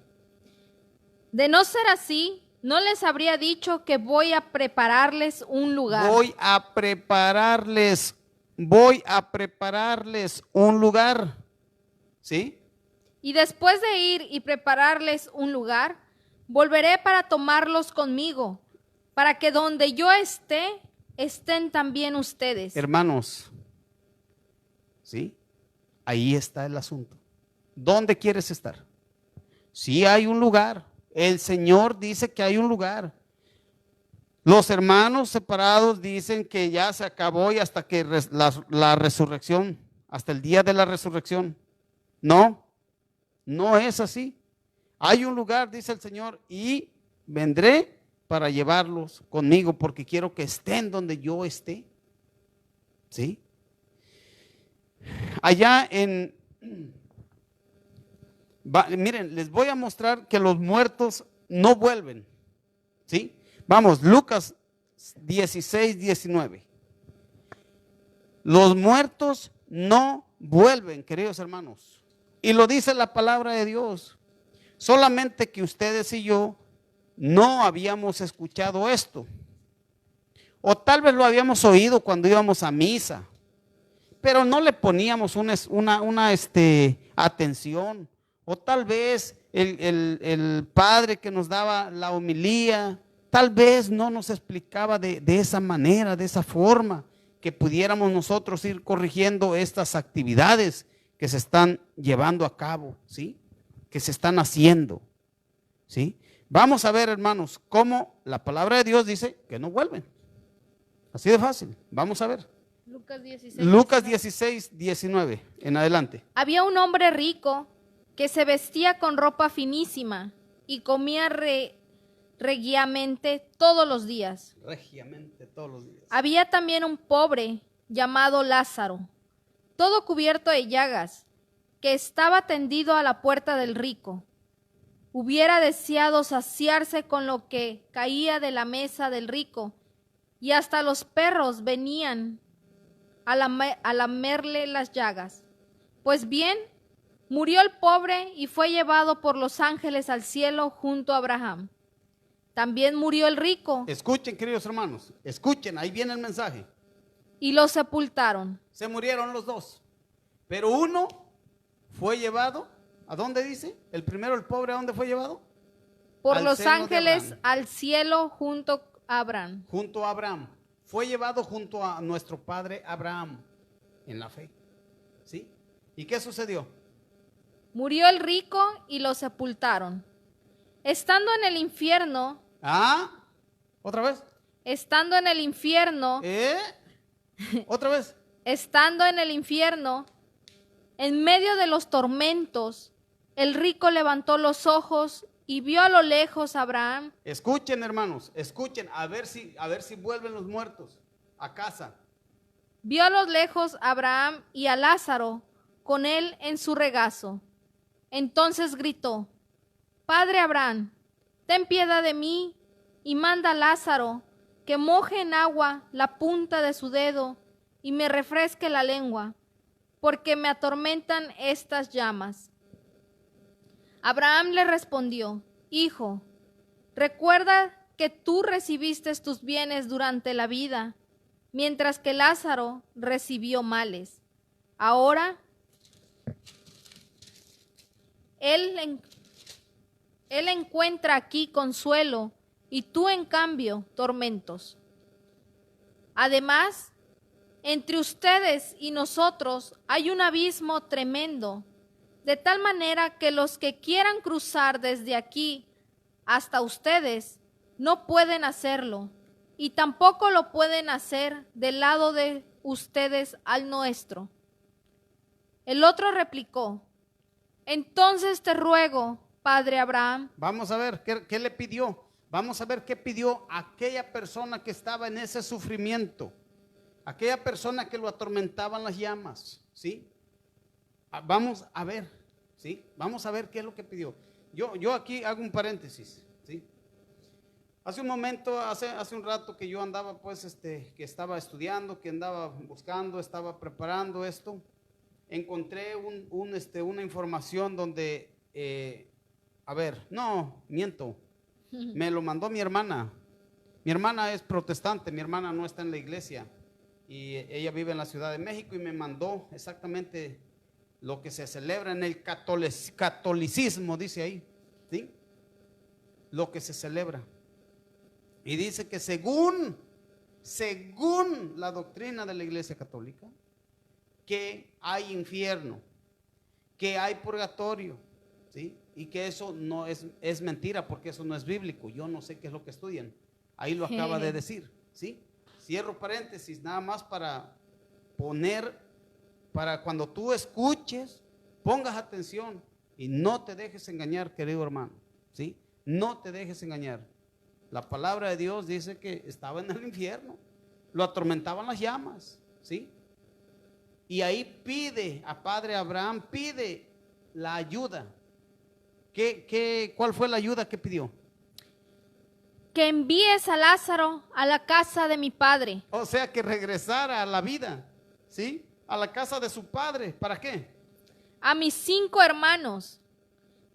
De no ser así, no les habría dicho que voy a prepararles un lugar. Voy a prepararles un lugar. ¿Sí? Y después de ir y prepararles un lugar, volveré para tomarlos conmigo, para que donde yo esté, estén también ustedes. Hermanos, ¿sí? Ahí está el asunto. ¿Dónde quieres estar? Sí hay un lugar. El Señor dice que hay un lugar. Los hermanos separados dicen que ya se acabó y hasta que la resurrección, hasta el día de la resurrección. No, no es así. Hay un lugar, dice el Señor, y vendré para llevarlos conmigo porque quiero que estén donde yo esté. ¿Sí? Allá miren, les voy a mostrar que los muertos no vuelven. ¿Sí? Vamos, Lucas 16, 19. Los muertos no vuelven, queridos hermanos. Y lo dice la palabra de Dios. Solamente que ustedes y yo no habíamos escuchado esto. O tal vez lo habíamos oído cuando íbamos a misa, pero no le poníamos una atención. O tal vez el padre que nos daba la homilía, tal vez no nos explicaba de esa manera, de esa forma, que pudiéramos nosotros ir corrigiendo estas actividades que se están llevando a cabo, ¿sí? Que se están haciendo, ¿sí? Vamos a ver, hermanos, cómo la palabra de Dios dice que no vuelven. Así de fácil. Vamos a ver. Lucas 16, 19 en adelante. Había un hombre rico que se vestía con ropa finísima y comía regiamente todos los días. Regiamente todos los días. Había también un pobre llamado Lázaro, todo cubierto de llagas, que estaba tendido a la puerta del rico. Hubiera deseado saciarse con lo que caía de la mesa del rico, y hasta los perros venían a lamerle las llagas. Pues bien, murió el pobre y fue llevado por los ángeles al cielo junto a Abraham. También murió el rico. Escuchen, queridos hermanos, escuchen, ahí viene el mensaje. Y lo sepultaron. Se murieron los dos, pero uno fue llevado, ¿a dónde dice? El primero, el pobre, ¿a dónde fue llevado? Por los ángeles al cielo junto a Abraham. Junto a Abraham. Fue llevado junto a nuestro padre Abraham en la fe. ¿Sí? ¿Y qué sucedió? Murió el rico y lo sepultaron. Estando en el infierno. ¿Otra vez? Estando en el infierno. ¿Otra vez? Estando en el infierno, en medio de los tormentos, el rico levantó los ojos y vio a lo lejos a Abraham. Escuchen, hermanos, escuchen, a ver si vuelven los muertos a casa. Vio a lo lejos a Abraham y a Lázaro con él en su regazo. Entonces gritó: Padre Abraham, ten piedad de mí y manda a Lázaro que moje en agua la punta de su dedo y me refresque la lengua, porque me atormentan estas llamas. Abraham le respondió: Hijo, recuerda que tú recibiste tus bienes durante la vida, mientras que Lázaro recibió males. Ahora él encuentra aquí consuelo y tú en cambio tormentos. Además, entre ustedes y nosotros hay un abismo tremendo, de tal manera que los que quieran cruzar desde aquí hasta ustedes no pueden hacerlo, y tampoco lo pueden hacer del lado de ustedes al nuestro. El otro replicó: entonces te ruego, padre Abraham. Vamos a ver qué le pidió. Vamos a ver qué pidió aquella persona que estaba en ese sufrimiento, aquella persona que lo atormentaban las llamas, ¿sí? Vamos a ver, ¿sí? Vamos a ver qué es lo que pidió. Yo aquí hago un paréntesis, ¿sí? Hace un momento, hace un rato que yo andaba, pues, que estaba estudiando, que andaba buscando, estaba preparando esto, encontré una información donde, no, miento, me lo mandó mi hermana. Mi hermana es protestante, mi hermana no está en la iglesia y ella vive en la Ciudad de México y me mandó exactamente lo que se celebra en el catolicismo, dice ahí, ¿sí? Lo que se celebra. Y dice que según la doctrina de la Iglesia Católica, que hay infierno, que hay purgatorio, ¿sí? Y que eso no es mentira, porque eso no es bíblico. Yo no sé qué es lo que estudian. Ahí lo acaba de decir, ¿sí? Cierro paréntesis, nada más para poner, para cuando tú escuches, pongas atención y no te dejes engañar, querido hermano, ¿sí? No te dejes engañar. La palabra de Dios dice que estaba en el infierno, lo atormentaban las llamas, ¿sí? Y ahí pide a padre Abraham, pide la ayuda. ¿Cuál fue la ayuda que pidió? Que envíes a Lázaro a la casa de mi padre. O sea, que regresara a la vida, ¿sí? A la casa de su padre. ¿Para qué? A mis 5 hermanos,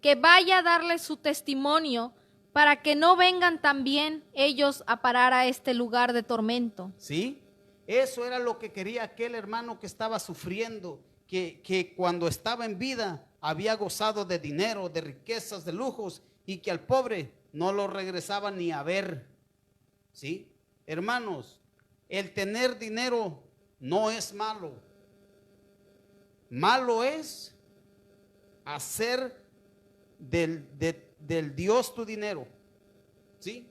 que vaya a darles su testimonio, para que no vengan también ellos a parar a este lugar de tormento. ¿Sí? Eso era lo que quería aquel hermano que estaba sufriendo, que cuando estaba en vida había gozado de dinero, de riquezas, de lujos, y que al pobre no lo regresaba ni a ver. ¿Sí? Hermanos, el tener dinero no es malo. Malo es hacer del Dios tu dinero, ¿sí?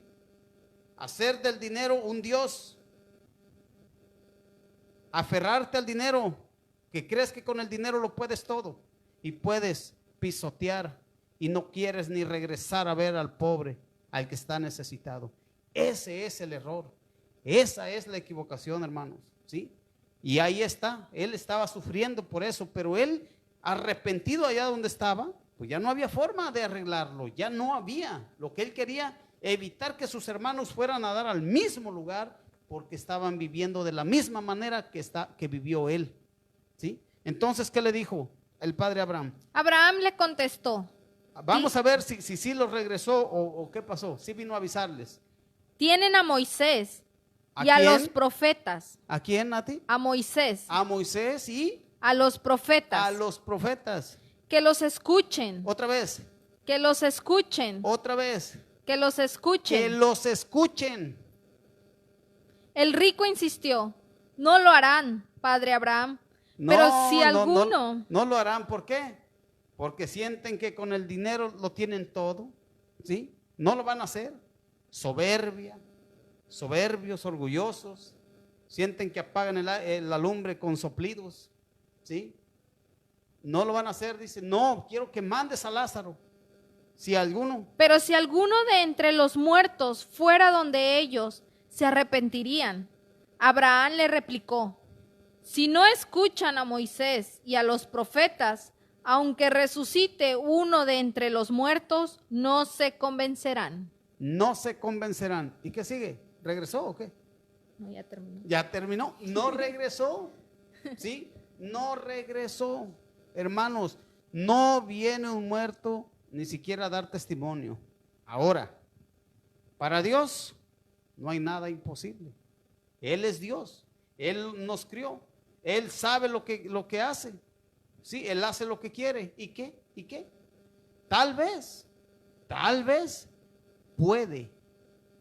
Hacer del dinero un Dios, aferrarte al dinero, que crees que con el dinero lo puedes todo y puedes pisotear y no quieres ni regresar a ver al pobre, al que está necesitado. Ese es el error, esa es la equivocación, hermanos, ¿sí? Y ahí está, él estaba sufriendo por eso, pero él, arrepentido allá donde estaba, pues ya no había forma de arreglarlo, ya no había. Lo que él quería, evitar que sus hermanos fueran a dar al mismo lugar, porque estaban viviendo de la misma manera que vivió él, ¿sí? Entonces, ¿qué le dijo el padre Abraham? Abraham le contestó: Vamos a ver si los regresó o qué pasó. Sí vino a avisarles. Tienen a Moisés y ¿A a quién? los profetas. ¿A quién, Nati? A Moisés. A Moisés y A los profetas. a los profetas. Que los escuchen. Otra vez. Que los escuchen. Otra vez. Que los escuchen. Que los escuchen. El rico insistió: no lo harán, padre Abraham. Pero si alguno... No lo harán. ¿Por qué? Porque sienten que con el dinero lo tienen todo, ¿sí? No lo van a hacer. Soberbios, orgullosos. Sienten que apagan la lumbre con soplidos, ¿sí? No lo van a hacer. Dice, no, quiero que mandes a Lázaro. Pero si alguno de entre los muertos fuera donde ellos, se arrepentirían. Abraham le replicó: si no escuchan a Moisés y a los profetas, aunque resucite uno de entre los muertos, no se convencerán. No se convencerán. ¿Y qué sigue? ¿Regresó o qué? No, ya terminó. Ya terminó. No regresó. ¿Sí? No regresó. Hermanos, no viene un muerto ni siquiera a dar testimonio. Ahora, para Dios no hay nada imposible. Él es Dios. Él nos crió. Él sabe lo que hace. Sí, Él hace lo que quiere. ¿Y qué? ¿Y qué? Tal vez puede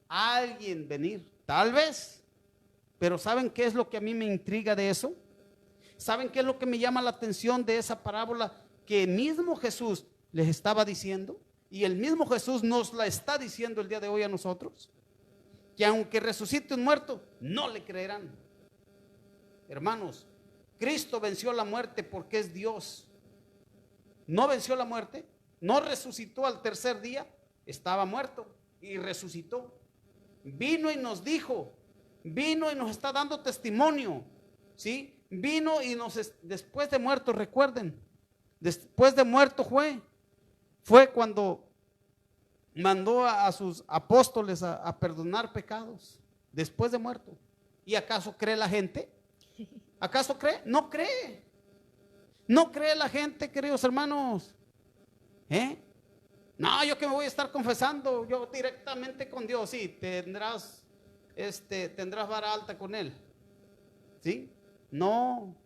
alguien venir. Tal vez. Pero ¿saben qué es lo que a mí me intriga de eso? ¿Saben qué es lo que me llama la atención de esa parábola que mismo Jesús les estaba diciendo? Y el mismo Jesús nos la está diciendo el día de hoy a nosotros. Que aunque resucite un muerto, no le creerán. Hermanos, Cristo venció la muerte porque es Dios. No venció la muerte, no resucitó al tercer día, estaba muerto y resucitó. Vino y nos dijo, vino y nos está dando testimonio, ¿sí? Vino y después de muerto, recuerden, después de muerto fue cuando mandó a sus apóstoles a perdonar pecados, después de muerto. ¿Y acaso cree la gente? ¿Acaso cree? No cree. No cree la gente, queridos hermanos. No, yo que me voy a estar confesando yo directamente con Dios. Sí, tendrás vara alta con Él. ¿Sí? No,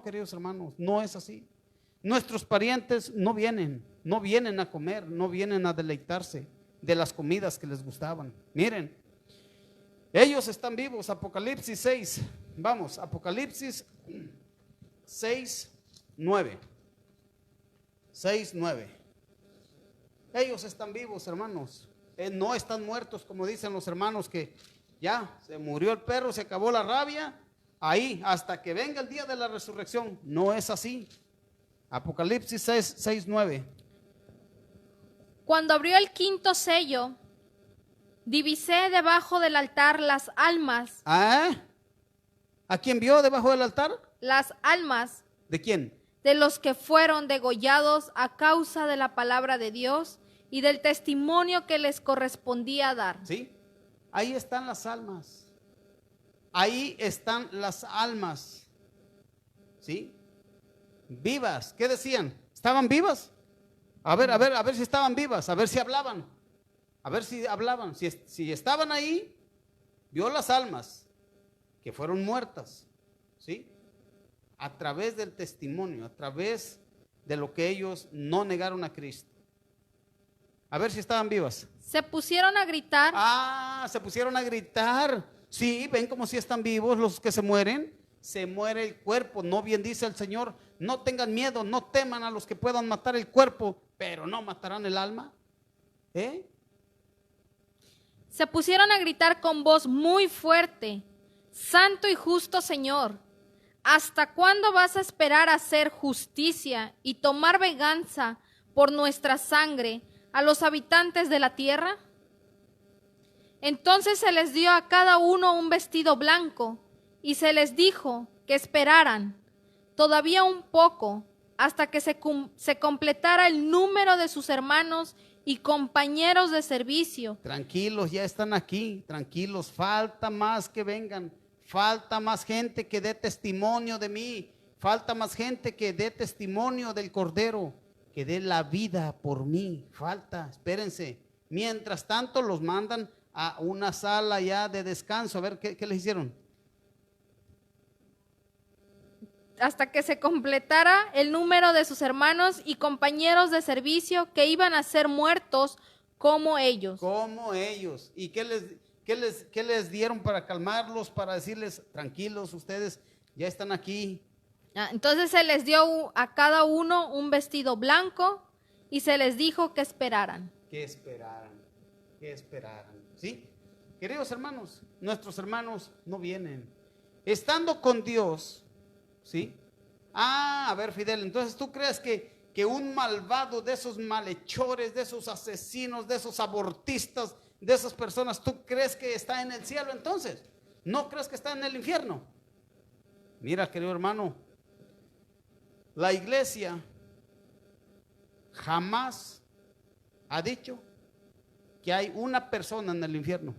queridos hermanos, no es así. Nuestros parientes no vienen a comer, no vienen a deleitarse de las comidas que les gustaban. Miren, ellos están vivos. Apocalipsis 6, vamos, Apocalipsis 6:9. Ellos están vivos, hermanos. No están muertos, como dicen los hermanos, que ya se murió el perro, se acabó la rabia. Ahí, hasta que venga el día de la resurrección. No es así. Apocalipsis 6:9. Cuando abrió el quinto sello, divisé debajo del altar las almas. ¿A quién vio debajo del altar? Las almas. ¿De quién? De los que fueron degollados a causa de la palabra de Dios y del testimonio que les correspondía dar. Sí, ahí están las almas. Ahí están las almas. ¿Sí? Vivas. ¿Qué decían? ¿Estaban vivas? A ver si estaban vivas, a ver si hablaban. A ver si hablaban. Si estaban ahí, vio las almas que fueron muertas. ¿Sí? A través del testimonio, a través de lo que ellos no negaron a Cristo. A ver si estaban vivas. Se pusieron a gritar. Se pusieron a gritar. Sí, ven como si están vivos los que se mueren. Se muere el cuerpo. No bien dice el Señor, no tengan miedo, no teman a los que puedan matar el cuerpo, pero no matarán el alma. Se pusieron a gritar con voz muy fuerte: Santo y justo Señor, ¿hasta cuándo vas a esperar a hacer justicia y tomar venganza por nuestra sangre a los habitantes de la tierra? Entonces se les dio a cada uno un vestido blanco y se les dijo que esperaran todavía un poco hasta que se completara el número de sus hermanos y compañeros de servicio. Tranquilos, ya están aquí, tranquilos, falta más que vengan. Falta más gente que dé testimonio de mí. Falta más gente que dé testimonio del Cordero, que dé la vida por mí. Falta, espérense. Mientras tanto los mandan a una sala ya de descanso. A ver, ¿qué les hicieron? Hasta que se completara el número de sus hermanos y compañeros de servicio que iban a ser muertos como ellos. Como ellos. ¿Y qué les dieron para calmarlos, para decirles, tranquilos, ustedes ya están aquí? Entonces se les dio a cada uno un vestido blanco y se les dijo que esperaran. Que esperaran. ¿Sí? Queridos hermanos, nuestros hermanos no vienen. Estando con Dios, ¿sí? A ver, Fidel, entonces tú crees que un malvado de esos malhechores, de esos asesinos, de esos abortistas, de esas personas, ¿tú crees que está en el cielo entonces? ¿No crees que está en el infierno? Mira, querido hermano, la iglesia jamás ha dicho que hay una persona en el infierno.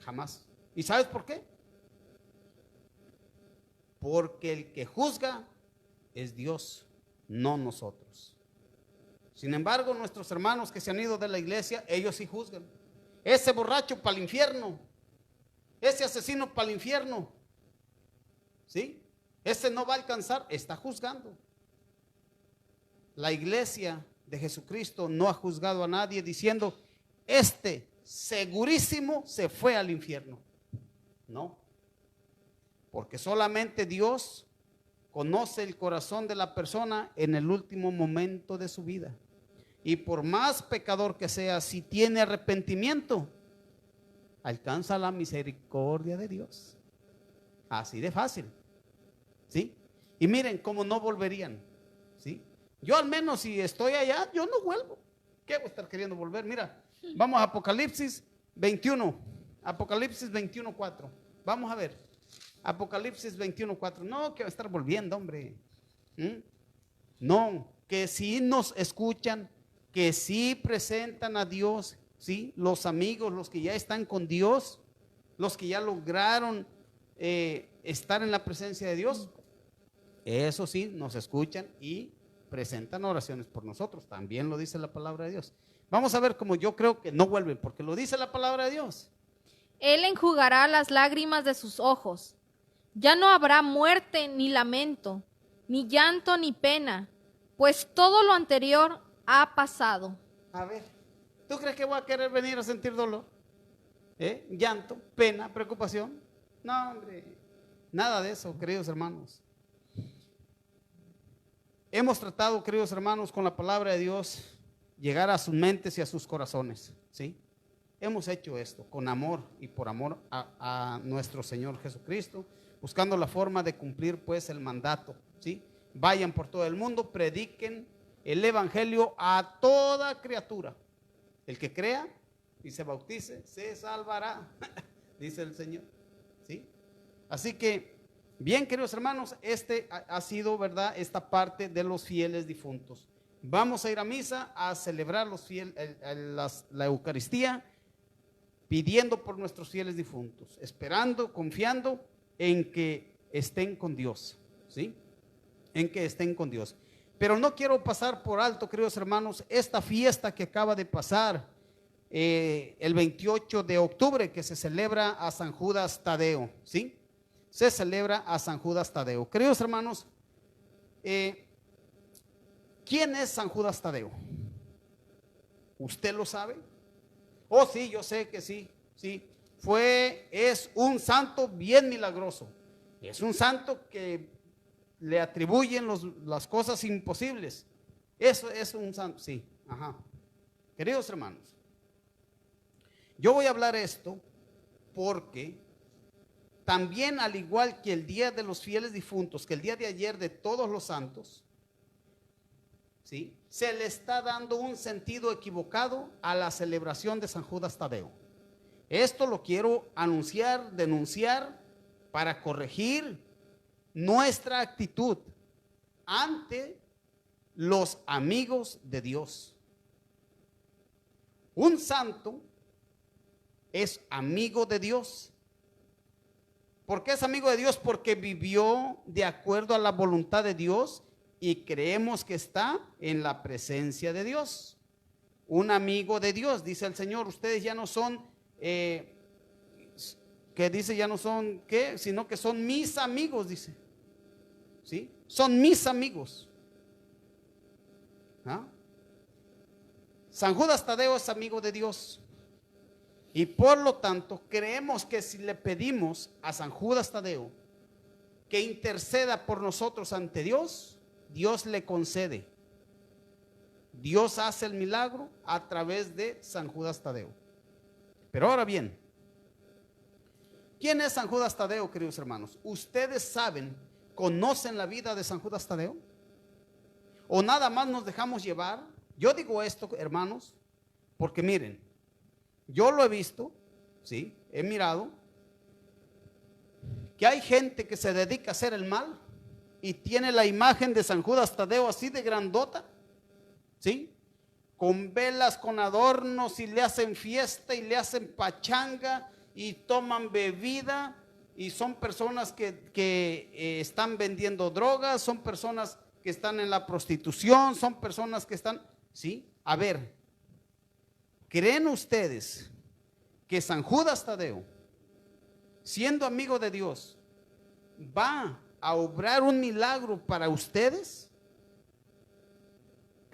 Jamás. ¿Y sabes por qué? Porque el que juzga es Dios, no nosotros. Sin embargo, nuestros hermanos que se han ido de la iglesia, ellos sí juzgan. Ese borracho para el infierno, ese asesino para el infierno, ¿sí? Ese no va a alcanzar, está juzgando. La iglesia de Jesucristo no ha juzgado a nadie diciendo, este segurísimo se fue al infierno. No, porque solamente Dios conoce el corazón de la persona en el último momento de su vida. Y por más pecador que sea, si tiene arrepentimiento, alcanza la misericordia de Dios. Así de fácil, ¿sí? Y miren cómo no volverían, ¿sí? Yo al menos si estoy allá, yo no vuelvo. ¿Qué voy a estar queriendo volver? Mira, vamos a Apocalipsis 21. Apocalipsis 21:4. Vamos a ver. Apocalipsis 21:4. No, que va a estar volviendo, hombre. No, que si nos escuchan, que si presentan a Dios, ¿sí? Los amigos, los que ya están con Dios, los que ya lograron estar en la presencia de Dios, eso sí, nos escuchan y presentan oraciones por nosotros. También lo dice la palabra de Dios. Vamos a ver cómo yo creo que no vuelven, porque lo dice la palabra de Dios. Él enjugará las lágrimas de sus ojos. Ya no habrá muerte ni lamento, ni llanto ni pena, pues todo lo anterior ha pasado. A ver, ¿tú crees que voy a querer venir a sentir dolor? Llanto, pena, preocupación. No, hombre, nada de eso, queridos hermanos. Hemos tratado, queridos hermanos, con la palabra de Dios, llegar a sus mentes y a sus corazones, ¿sí? Hemos hecho esto con amor y por amor a nuestro Señor Jesucristo, buscando la forma de cumplir pues el mandato, ¿sí? Vayan por todo el mundo, prediquen el evangelio a toda criatura. El que crea y se bautice, se salvará, dice el Señor, ¿sí? Así que, bien, queridos hermanos, este ha sido, ¿verdad?, esta parte de los fieles difuntos. Vamos a ir a misa a celebrar la Eucaristía, pidiendo por nuestros fieles difuntos, esperando, confiando en que estén con Dios, ¿sí? En que estén con Dios. Pero no quiero pasar por alto, queridos hermanos, esta fiesta que acaba de pasar el 28 de octubre, que se celebra a San Judas Tadeo, ¿sí? Se celebra a San Judas Tadeo. Queridos hermanos, ¿quién es San Judas Tadeo? ¿Usted lo sabe? Oh, sí, yo sé que sí, sí. Es un santo bien milagroso. Es un santo que le atribuyen las cosas imposibles. Eso es un santo, sí. Ajá. Queridos hermanos, yo voy a hablar esto porque también, al igual que el día de los fieles difuntos, que el día de ayer de todos los santos, ¿sí?, se le está dando un sentido equivocado a la celebración de San Judas Tadeo. Esto lo quiero anunciar, denunciar, para corregir nuestra actitud ante los amigos de Dios. Un santo es amigo de Dios. ¿Por qué es amigo de Dios? Porque vivió de acuerdo a la voluntad de Dios y creemos que está en la presencia de Dios. Un amigo de Dios, dice el Señor, ustedes ya no son, que dice ya no son, ¿qué? Sino que son mis amigos, dice. ¿Sí? Son mis amigos. ¿Ah? San Judas Tadeo es amigo de Dios. Y por lo tanto, creemos que si le pedimos a San Judas Tadeo que interceda por nosotros ante Dios, Dios le concede. Dios hace el milagro a través de San Judas Tadeo. Pero ahora bien, ¿quién es San Judas Tadeo, queridos hermanos? ¿Ustedes saben, conocen la vida de San Judas Tadeo? ¿O nada más nos dejamos llevar? Yo digo esto, hermanos, porque miren, yo lo he visto, sí, he mirado que hay gente que se dedica a hacer el mal y tiene la imagen de San Judas Tadeo así de grandota, sí, con velas, con adornos, y le hacen fiesta y le hacen pachanga y toman bebida, y son personas que están vendiendo drogas, son personas que están en la prostitución, son personas que están, sí, a ver, ¿creen ustedes que San Judas Tadeo, siendo amigo de Dios, va a obrar un milagro para ustedes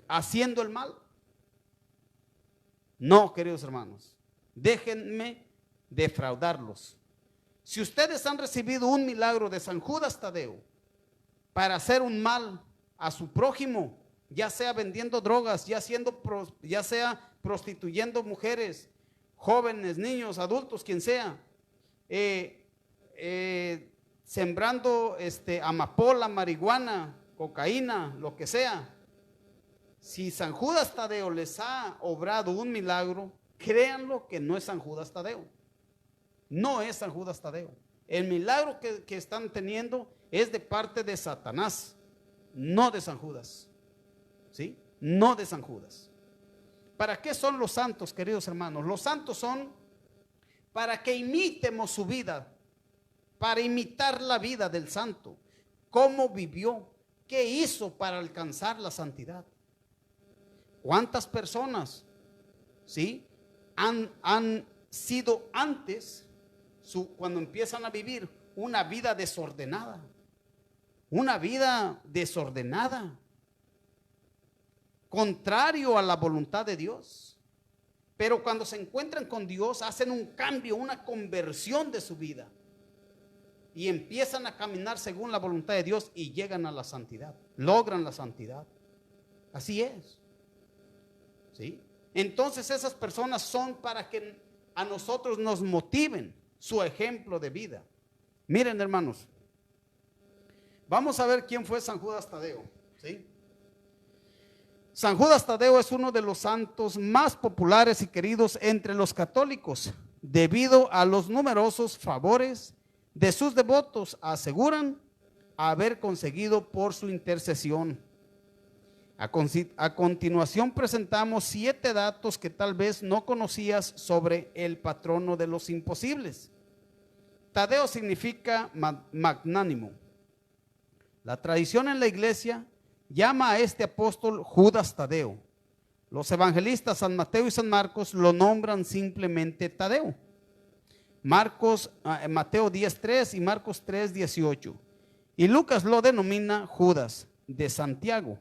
haciendo el mal? No, queridos hermanos, déjenme defraudarlos. Si ustedes han recibido un milagro de San Judas Tadeo para hacer un mal a su prójimo, ya sea vendiendo drogas, ya sea prostituyendo mujeres, jóvenes, niños, adultos, quien sea, sembrando amapola, marihuana, cocaína, lo que sea. Si San Judas Tadeo les ha obrado un milagro, créanlo que no es San Judas Tadeo. No es San Judas Tadeo. El milagro que están teniendo es de parte de Satanás, no de San Judas. ¿Sí? No de San Judas. ¿Para qué son los santos, queridos hermanos? Los santos son para que imitemos su vida, para imitar la vida del santo, cómo vivió, qué hizo para alcanzar la santidad. ¿Cuántas personas, sí, han sido antes, cuando empiezan a vivir una vida desordenada? Una vida desordenada, contrario a la voluntad de Dios. Pero cuando se encuentran con Dios, hacen un cambio, una conversión de su vida. Y empiezan a caminar según la voluntad de Dios y llegan a la santidad, logran la santidad. Así es. ¿Sí? Entonces esas personas son para que a nosotros nos motiven su ejemplo de vida. Miren, hermanos, vamos a ver quién fue San Judas Tadeo. ¿Sí? San Judas Tadeo es uno de los santos más populares y queridos entre los católicos, debido a los numerosos favores de sus devotos, aseguran haber conseguido por su intercesión. A continuación presentamos 7 datos que tal vez no conocías sobre el patrono de los imposibles. Tadeo significa magnánimo. La tradición en la iglesia llama a este apóstol Judas Tadeo. Los evangelistas San Mateo y San Marcos lo nombran simplemente Tadeo. Mateo 10:3 y Marcos 3:18. Y Lucas lo denomina Judas de Santiago,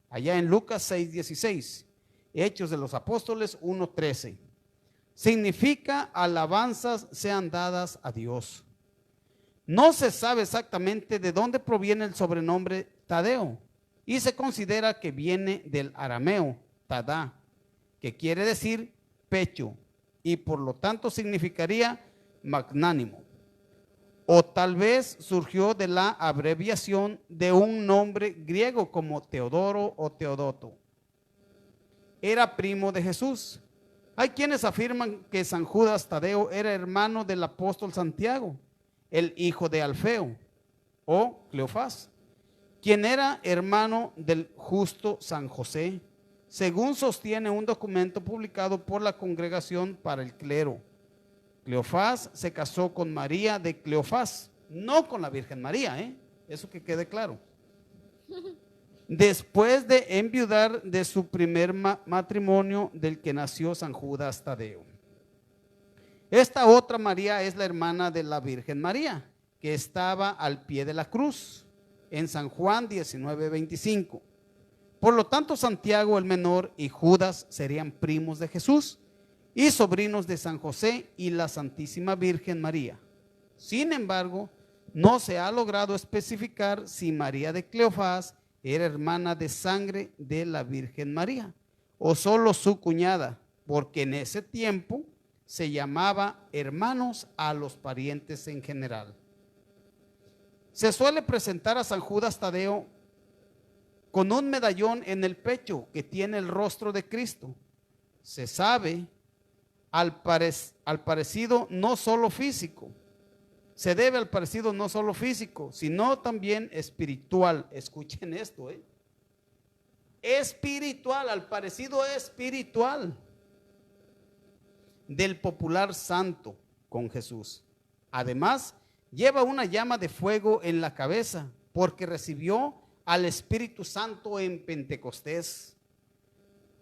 allá en Lucas 6:16. Hechos de los Apóstoles 1:13. Significa alabanzas sean dadas a Dios. No se sabe exactamente de dónde proviene el sobrenombre Tadeo, y se considera que viene del arameo Tadá, que quiere decir pecho, y por lo tanto significaría magnánimo. O tal vez surgió de la abreviación de un nombre griego como Teodoro o Teodoto. Era primo de Jesús. Hay quienes afirman que San Judas Tadeo era hermano del apóstol Santiago, el hijo de Alfeo o Cleofás, quien era hermano del justo San José, según sostiene un documento publicado por la Congregación para el Clero. Cleofás se casó con María de Cleofás, no con la Virgen María, eso que quede claro. Después de enviudar de su primer matrimonio del que nació San Judas Tadeo. Esta otra María es la hermana de la Virgen María, que estaba al pie de la cruz, en San Juan 19:25. Por lo tanto, Santiago el menor y Judas serían primos de Jesús y sobrinos de San José y la Santísima Virgen María. Sin embargo, no se ha logrado especificar si María de Cleofás era hermana de sangre de la Virgen María o solo su cuñada, porque en ese tiempo se llamaba hermanos a los parientes en general. Se suele presentar a San Judas Tadeo con un medallón en el pecho que tiene el rostro de Cristo. Se sabe al parecido no solo físico, se debe al parecido no solo físico, sino también espiritual. Escuchen esto, espiritual, al parecido espiritual del popular santo con Jesús. Además, lleva una llama de fuego en la cabeza porque recibió al Espíritu Santo en Pentecostés.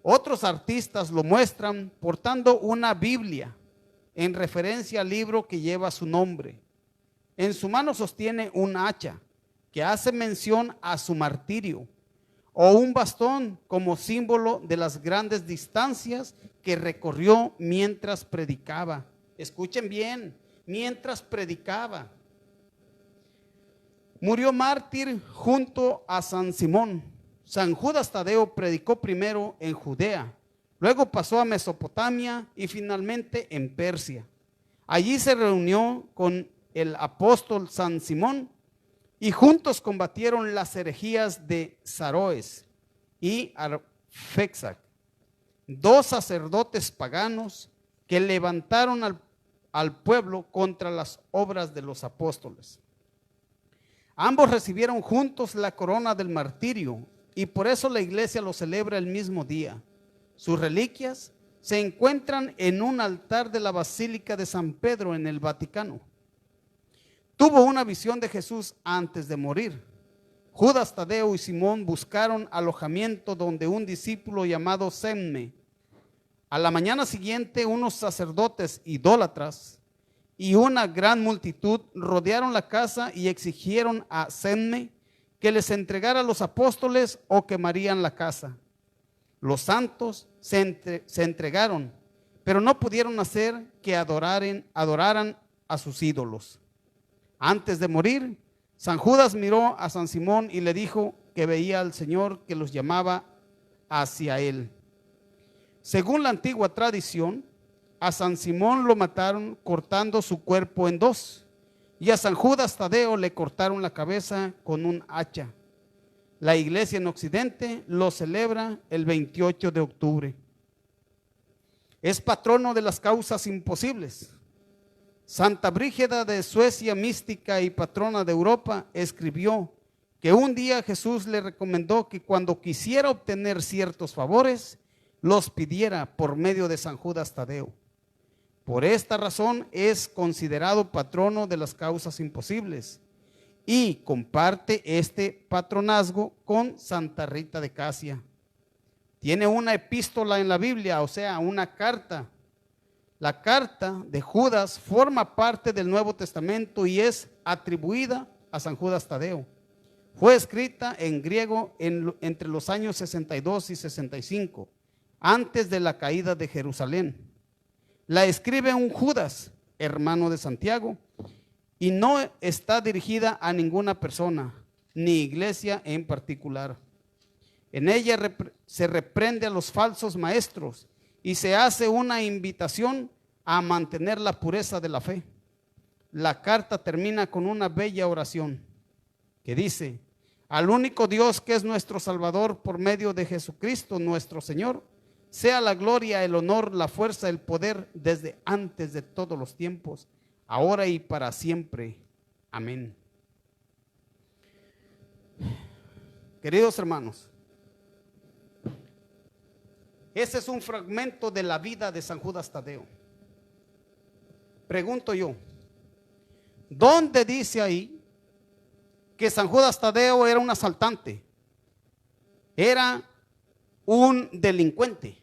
Otros artistas lo muestran portando una Biblia en referencia al libro que lleva su nombre. En su mano sostiene un hacha que hace mención a su martirio, o un bastón como símbolo de las grandes distancias que recorrió mientras predicaba. Escuchen bien, mientras predicaba. Murió mártir junto a San Simón. San Judas Tadeo predicó primero en Judea, luego pasó a Mesopotamia y finalmente en Persia. Allí se reunió con el apóstol San Simón y juntos combatieron las herejías de Saroes y Arfexac, dos sacerdotes paganos que levantaron al pueblo contra las obras de los apóstoles. Ambos recibieron juntos la corona del martirio y por eso la iglesia lo celebra el mismo día. Sus reliquias se encuentran en un altar de la Basílica de San Pedro en el Vaticano. Tuvo una visión de Jesús antes de morir. Judas Tadeo y Simón buscaron alojamiento donde un discípulo llamado Semme. A la mañana siguiente, unos sacerdotes idólatras y una gran multitud rodearon la casa y exigieron a Semme que les entregara a los apóstoles o quemarían la casa. Los santos se entregaron, pero no pudieron hacer que adoraran a sus ídolos. Antes de morir, San Judas miró a San Simón y le dijo que veía al Señor que los llamaba hacia él. Según la antigua tradición, a San Simón lo mataron cortando su cuerpo en dos, y a San Judas Tadeo le cortaron la cabeza con un hacha. La iglesia en Occidente lo celebra el 28 de octubre. Es patrono de las causas imposibles. Santa Brígida de Suecia, mística y patrona de Europa, escribió que un día Jesús le recomendó que cuando quisiera obtener ciertos favores, los pidiera por medio de San Judas Tadeo. Por esta razón es considerado patrono de las causas imposibles y comparte este patronazgo con Santa Rita de Casia. Tiene una epístola en la Biblia, o sea, una carta. La carta de Judas forma parte del Nuevo Testamento y es atribuida a San Judas Tadeo. Fue escrita en griego entre los años 62 y 65, antes de la caída de Jerusalén. La escribe un Judas, hermano de Santiago, y no está dirigida a ninguna persona, ni iglesia en particular. En ella se reprende a los falsos maestros y se hace una invitación a mantener la pureza de la fe. La carta termina con una bella oración que dice: al único Dios que es nuestro Salvador por medio de Jesucristo nuestro Señor, sea la gloria, el honor, la fuerza, el poder desde antes de todos los tiempos, ahora y para siempre. Amén. Queridos hermanos, ese es un fragmento de la vida de San Judas Tadeo. Pregunto yo, ¿dónde dice ahí que San Judas Tadeo era un asaltante? Era un delincuente.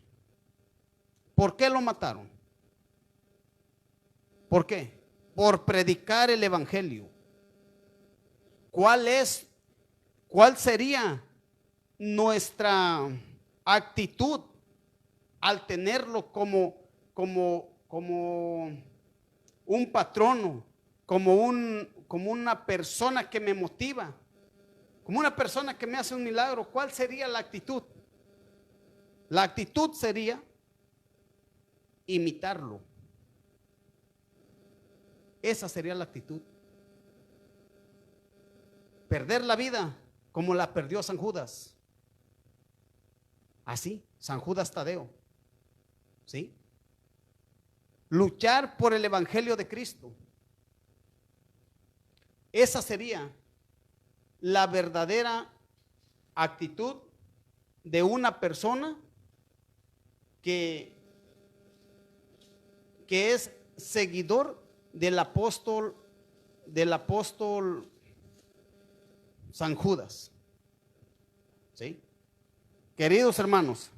¿Por qué lo mataron? ¿Por qué? Por predicar el evangelio. ¿Cuál sería nuestra actitud al tenerlo como un patrono, como una persona que me motiva, como una persona que me hace un milagro? ¿Cuál sería la actitud? La actitud sería imitarlo. Esa sería la actitud. Perder la vida como la perdió San Judas. Así, San Judas Tadeo. ¿Sí? Luchar por el evangelio de Cristo. Esa sería la verdadera actitud de una persona que es seguidor del apóstol San Judas. ¿Sí? Queridos hermanos,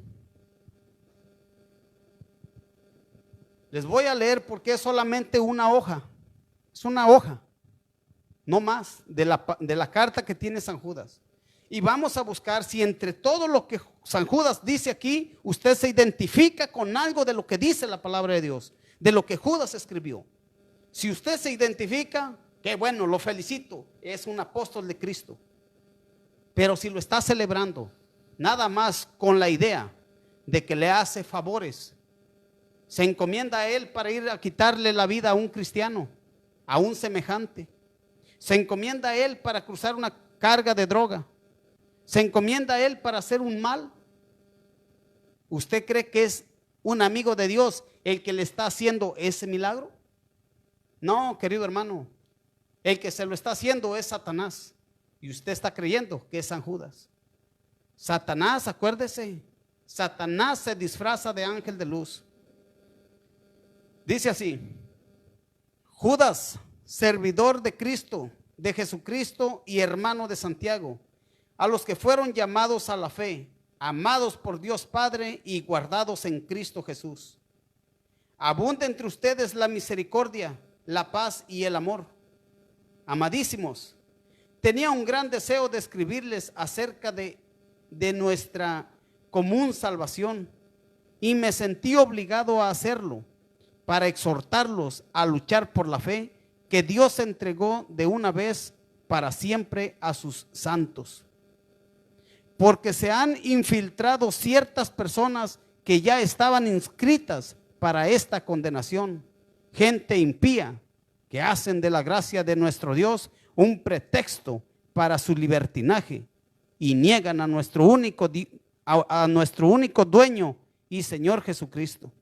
les voy a leer porque es solamente una hoja. Es una hoja, no más, de la carta que tiene San Judas. Y vamos a buscar si entre todo lo que San Judas dice aquí, usted se identifica con algo de lo que dice la palabra de Dios, de lo que Judas escribió. Si usted se identifica, qué bueno, lo felicito, es un apóstol de Cristo. Pero si lo está celebrando nada más con la idea de que le hace favores, se encomienda a él para ir a quitarle la vida a un cristiano, a un semejante, se encomienda a él para cruzar una carga de droga, se encomienda a él para hacer un mal. ¿Usted cree que es un amigo de Dios el que le está haciendo ese milagro? No, querido hermano, el que se lo está haciendo es Satanás, y usted está creyendo que es San Judas. Satanás, acuérdese, Satanás se disfraza de ángel de luz. Dice así: Judas, servidor de Cristo, de Jesucristo y hermano de Santiago, a los que fueron llamados a la fe, amados por Dios Padre y guardados en Cristo Jesús. Abunda entre ustedes la misericordia, la paz y el amor. Amadísimos, tenía un gran deseo de escribirles acerca de nuestra común salvación, y me sentí obligado a hacerlo para exhortarlos a luchar por la fe que Dios entregó de una vez para siempre a sus santos. Porque se han infiltrado ciertas personas que ya estaban inscritas para esta condenación, gente impía que hacen de la gracia de nuestro Dios un pretexto para su libertinaje y niegan a nuestro único dueño y Señor Jesucristo.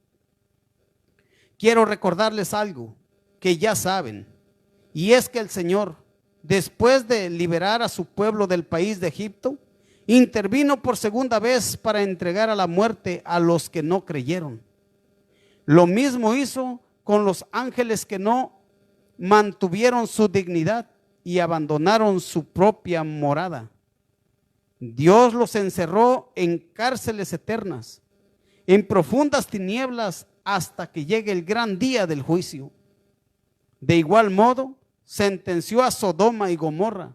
Quiero recordarles algo que ya saben, y es que el Señor, después de liberar a su pueblo del país de Egipto, intervino por segunda vez para entregar a la muerte a los que no creyeron. Lo mismo hizo con los ángeles que no mantuvieron su dignidad y abandonaron su propia morada. Dios los encerró en cárceles eternas, en profundas tinieblas, hasta que llegue el gran día del juicio. De igual modo, sentenció a Sodoma y Gomorra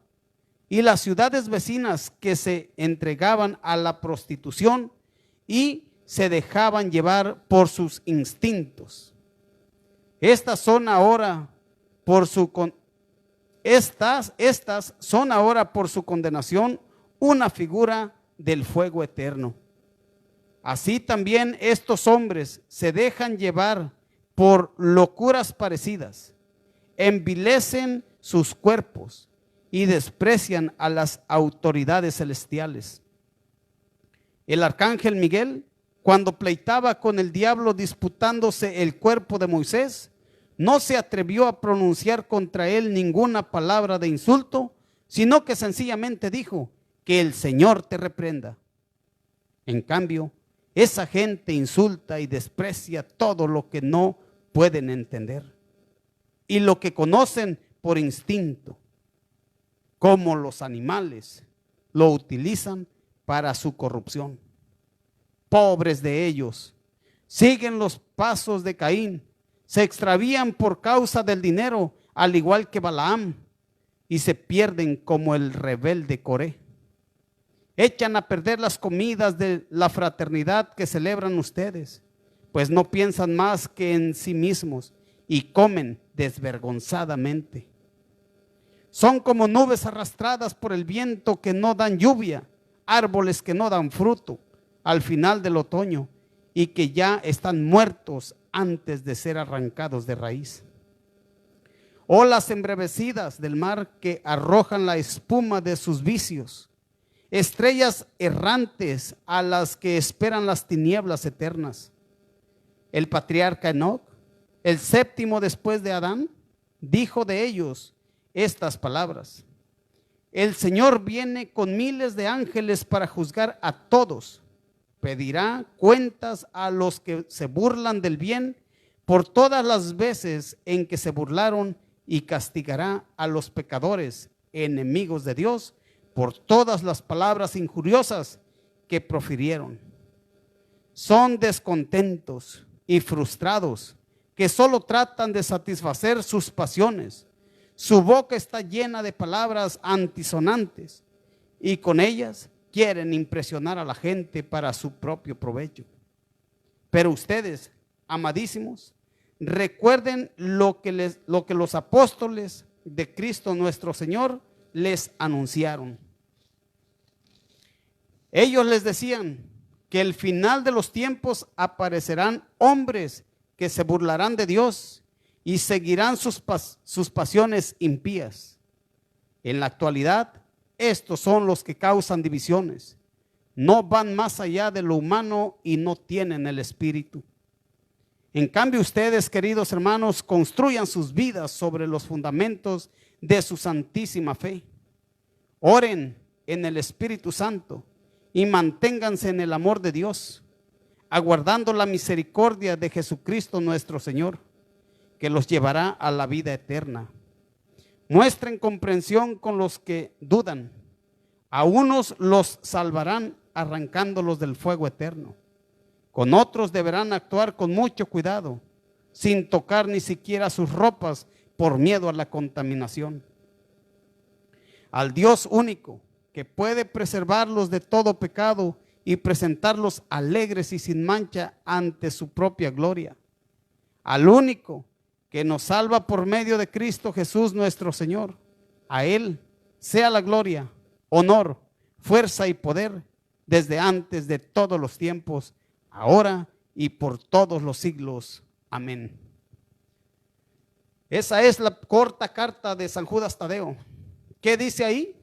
y las ciudades vecinas que se entregaban a la prostitución y se dejaban llevar por sus instintos. Estas son ahora por su condenación una figura del fuego eterno. Así también estos hombres se dejan llevar por locuras parecidas, envilecen sus cuerpos y desprecian a las autoridades celestiales. El arcángel Miguel, cuando pleitaba con el diablo disputándose el cuerpo de Moisés, no se atrevió a pronunciar contra él ninguna palabra de insulto, sino que sencillamente dijo: que el Señor te reprenda. En cambio, esa gente insulta y desprecia todo lo que no pueden entender y lo que conocen por instinto, como los animales lo utilizan para su corrupción. Pobres de ellos, siguen los pasos de Caín, se extravían por causa del dinero, al igual que Balaam, y se pierden como el rebelde Coré. Echan a perder las comidas de la fraternidad que celebran ustedes, pues no piensan más que en sí mismos y comen desvergonzadamente. Son como nubes arrastradas por el viento que no dan lluvia, árboles que no dan fruto al final del otoño y que ya están muertos antes de ser arrancados de raíz. Olas embravecidas del mar que arrojan la espuma de sus vicios, estrellas errantes a las que esperan las tinieblas eternas. El patriarca Enoc, el séptimo después de Adán, dijo de ellos estas palabras: el Señor viene con miles de ángeles para juzgar a todos. Pedirá cuentas a los que se burlan del bien por todas las veces en que se burlaron, y castigará a los pecadores, enemigos de Dios, por todas las palabras injuriosas que profirieron. Son descontentos y frustrados que solo tratan de satisfacer sus pasiones. Su boca está llena de palabras antisonantes y con ellas quieren impresionar a la gente para su propio provecho. Pero ustedes, amadísimos, recuerden lo que los apóstoles de Cristo nuestro Señor les anunciaron. Ellos les decían que el final de los tiempos aparecerán hombres que se burlarán de Dios y seguirán sus pasiones impías. En la actualidad, estos son los que causan divisiones. No van más allá de lo humano y no tienen el espíritu. En cambio, ustedes, queridos hermanos, construyan sus vidas sobre los fundamentos de su santísima fe. Oren en el Espíritu Santo y manténganse en el amor de Dios, aguardando la misericordia de Jesucristo nuestro Señor, que los llevará a la vida eterna. Muestren comprensión con los que dudan. A unos los salvarán arrancándolos del fuego eterno. Con otros deberán actuar con mucho cuidado, sin tocar ni siquiera sus ropas por miedo a la contaminación. Al Dios único, que puede preservarlos de todo pecado y presentarlos alegres y sin mancha ante su propia gloria. Al único que nos salva por medio de Cristo Jesús nuestro Señor. A Él sea la gloria, honor, fuerza y poder desde antes de todos los tiempos, ahora y por todos los siglos. Amén. Esa es la corta carta de San Judas Tadeo. ¿Qué dice ahí?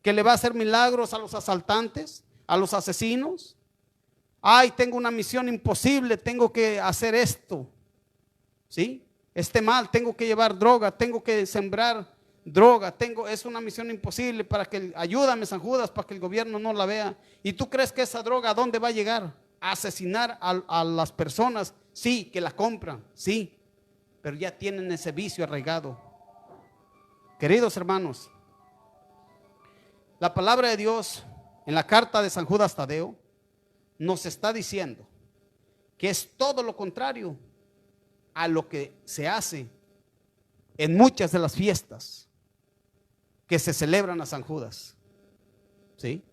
Que le va a hacer milagros a los asaltantes, a los asesinos. Ay, tengo una misión imposible, tengo que hacer esto. ¿Sí? Este mal, tengo que llevar droga, tengo que sembrar droga, es una misión imposible para que, ayúdame San Judas, para que el gobierno no la vea. ¿Y tú crees que esa droga a dónde va a llegar? ¿A asesinar a las personas? Sí, que la compran, sí, pero ya tienen ese vicio arraigado. Queridos hermanos, la palabra de Dios en la carta de San Judas Tadeo nos está diciendo que es todo lo contrario a lo que se hace en muchas de las fiestas que se celebran a San Judas. ¿Sí?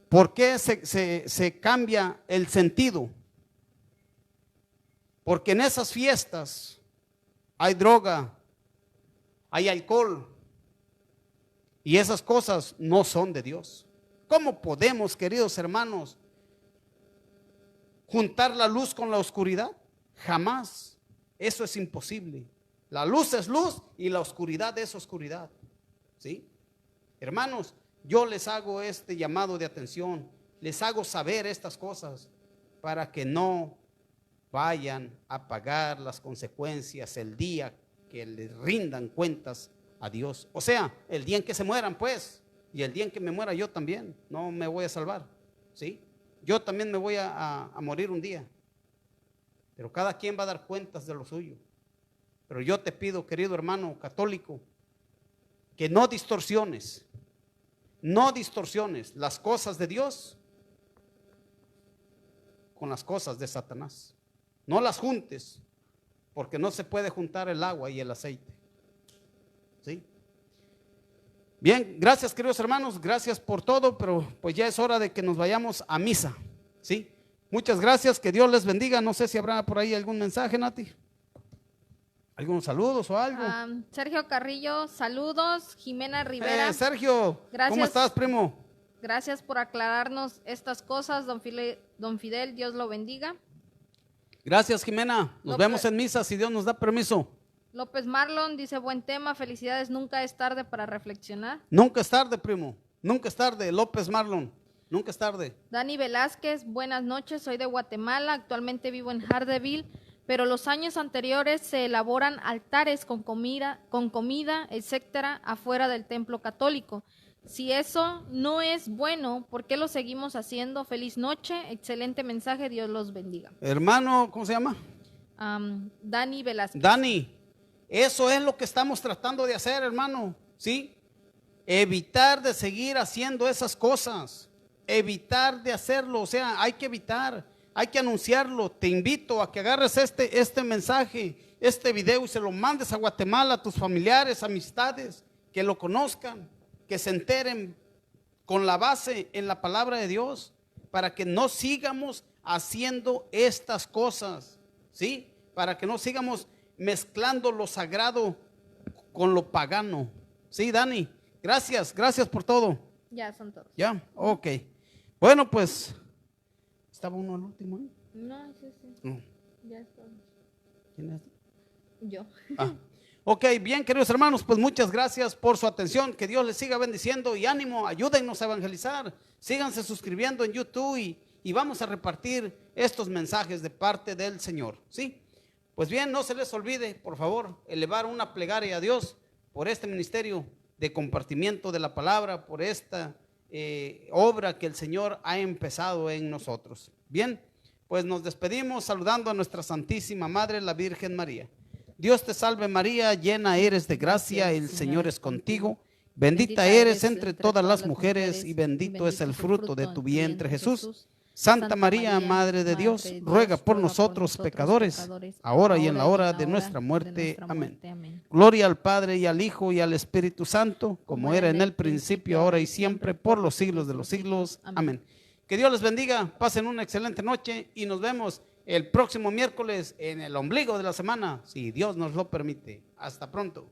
¿Por qué se cambia el sentido? Porque en esas fiestas hay droga, hay alcohol, y esas cosas no son de Dios. ¿Cómo podemos, queridos hermanos, juntar la luz con la oscuridad? Jamás. Eso es imposible. La luz es luz y la oscuridad es oscuridad. ¿Sí? Hermanos, yo les hago este llamado de atención, les hago saber estas cosas para que no vayan a pagar las consecuencias el día que les rindan cuentas a Dios. O sea, el día en que se mueran, pues, y el día en que me muera yo también, no me voy a salvar. ¿Sí? Yo también me voy a morir un día. Pero cada quien va a dar cuentas de lo suyo. Pero yo te pido, querido hermano católico, que no distorsiones las cosas de Dios con las cosas de Satanás. No las juntes, porque no se puede juntar el agua y el aceite. ¿Sí? Bien, gracias queridos hermanos, gracias por todo, pero pues ya es hora de que nos vayamos a misa. ¿Sí? Muchas gracias, que Dios les bendiga. No sé si habrá por ahí algún mensaje, Nati. ¿Algunos saludos o algo? Sergio Carrillo, saludos. Jimena Rivera. Sergio, gracias. ¿Cómo estás, primo? Gracias por aclararnos estas cosas, don Fidel, Dios lo bendiga. Gracias, Jimena. Nos vemos en misa si Dios nos da permiso. López Marlon dice, buen tema, felicidades, nunca es tarde para reflexionar. Nunca es tarde, primo, nunca es tarde, López Marlon, nunca es tarde. Dani Velázquez, buenas noches, soy de Guatemala, actualmente vivo en Hardeville, pero los años anteriores se elaboran altares con comida, etcétera, afuera del templo católico. Si eso no es bueno, ¿por qué lo seguimos haciendo? Feliz noche, excelente mensaje, Dios los bendiga. Hermano, ¿cómo se llama? Dani Velázquez. Dani, eso es lo que estamos tratando de hacer, hermano, ¿sí? Evitar de seguir haciendo esas cosas, evitar de hacerlo, o sea, hay que evitar. Hay que anunciarlo. Te invito a que agarres este mensaje, este video y se lo mandes a Guatemala, a tus familiares, amistades, que lo conozcan, que se enteren con la base en la palabra de Dios, para que no sigamos haciendo estas cosas, ¿sí? para que no sigamos mezclando lo sagrado con lo pagano. Sí, Dani, gracias por todo. Ya son todos. Ya, ok. Bueno, pues, ¿estaba uno al último? No, ese sí. No. Ya está. ¿Quién es? Yo. Ok, bien, queridos hermanos, pues muchas gracias por su atención. Que Dios les siga bendiciendo y ánimo, ayúdennos a evangelizar. Síganse suscribiendo en YouTube y vamos a repartir estos mensajes de parte del Señor. ¿Sí? Pues bien, no se les olvide, por favor, elevar una plegaria a Dios por este ministerio de compartimiento de la palabra, por esta obra que el Señor ha empezado en nosotros. Bien, pues nos despedimos saludando a nuestra Santísima Madre, la Virgen María. Dios te salve María, llena eres de gracia, el Señor es contigo. Bendita eres entre todas las mujeres y bendito es el fruto de tu vientre, Jesús. Santa María, Madre de Dios, ruega por nosotros pecadores, ahora y en la hora de nuestra muerte. Amén. Gloria al Padre y al Hijo y al Espíritu Santo, como era en el principio, ahora y siempre, por los siglos de los siglos. Amén. Que Dios les bendiga, pasen una excelente noche y nos vemos el próximo miércoles en el ombligo de la semana, si Dios nos lo permite. Hasta pronto.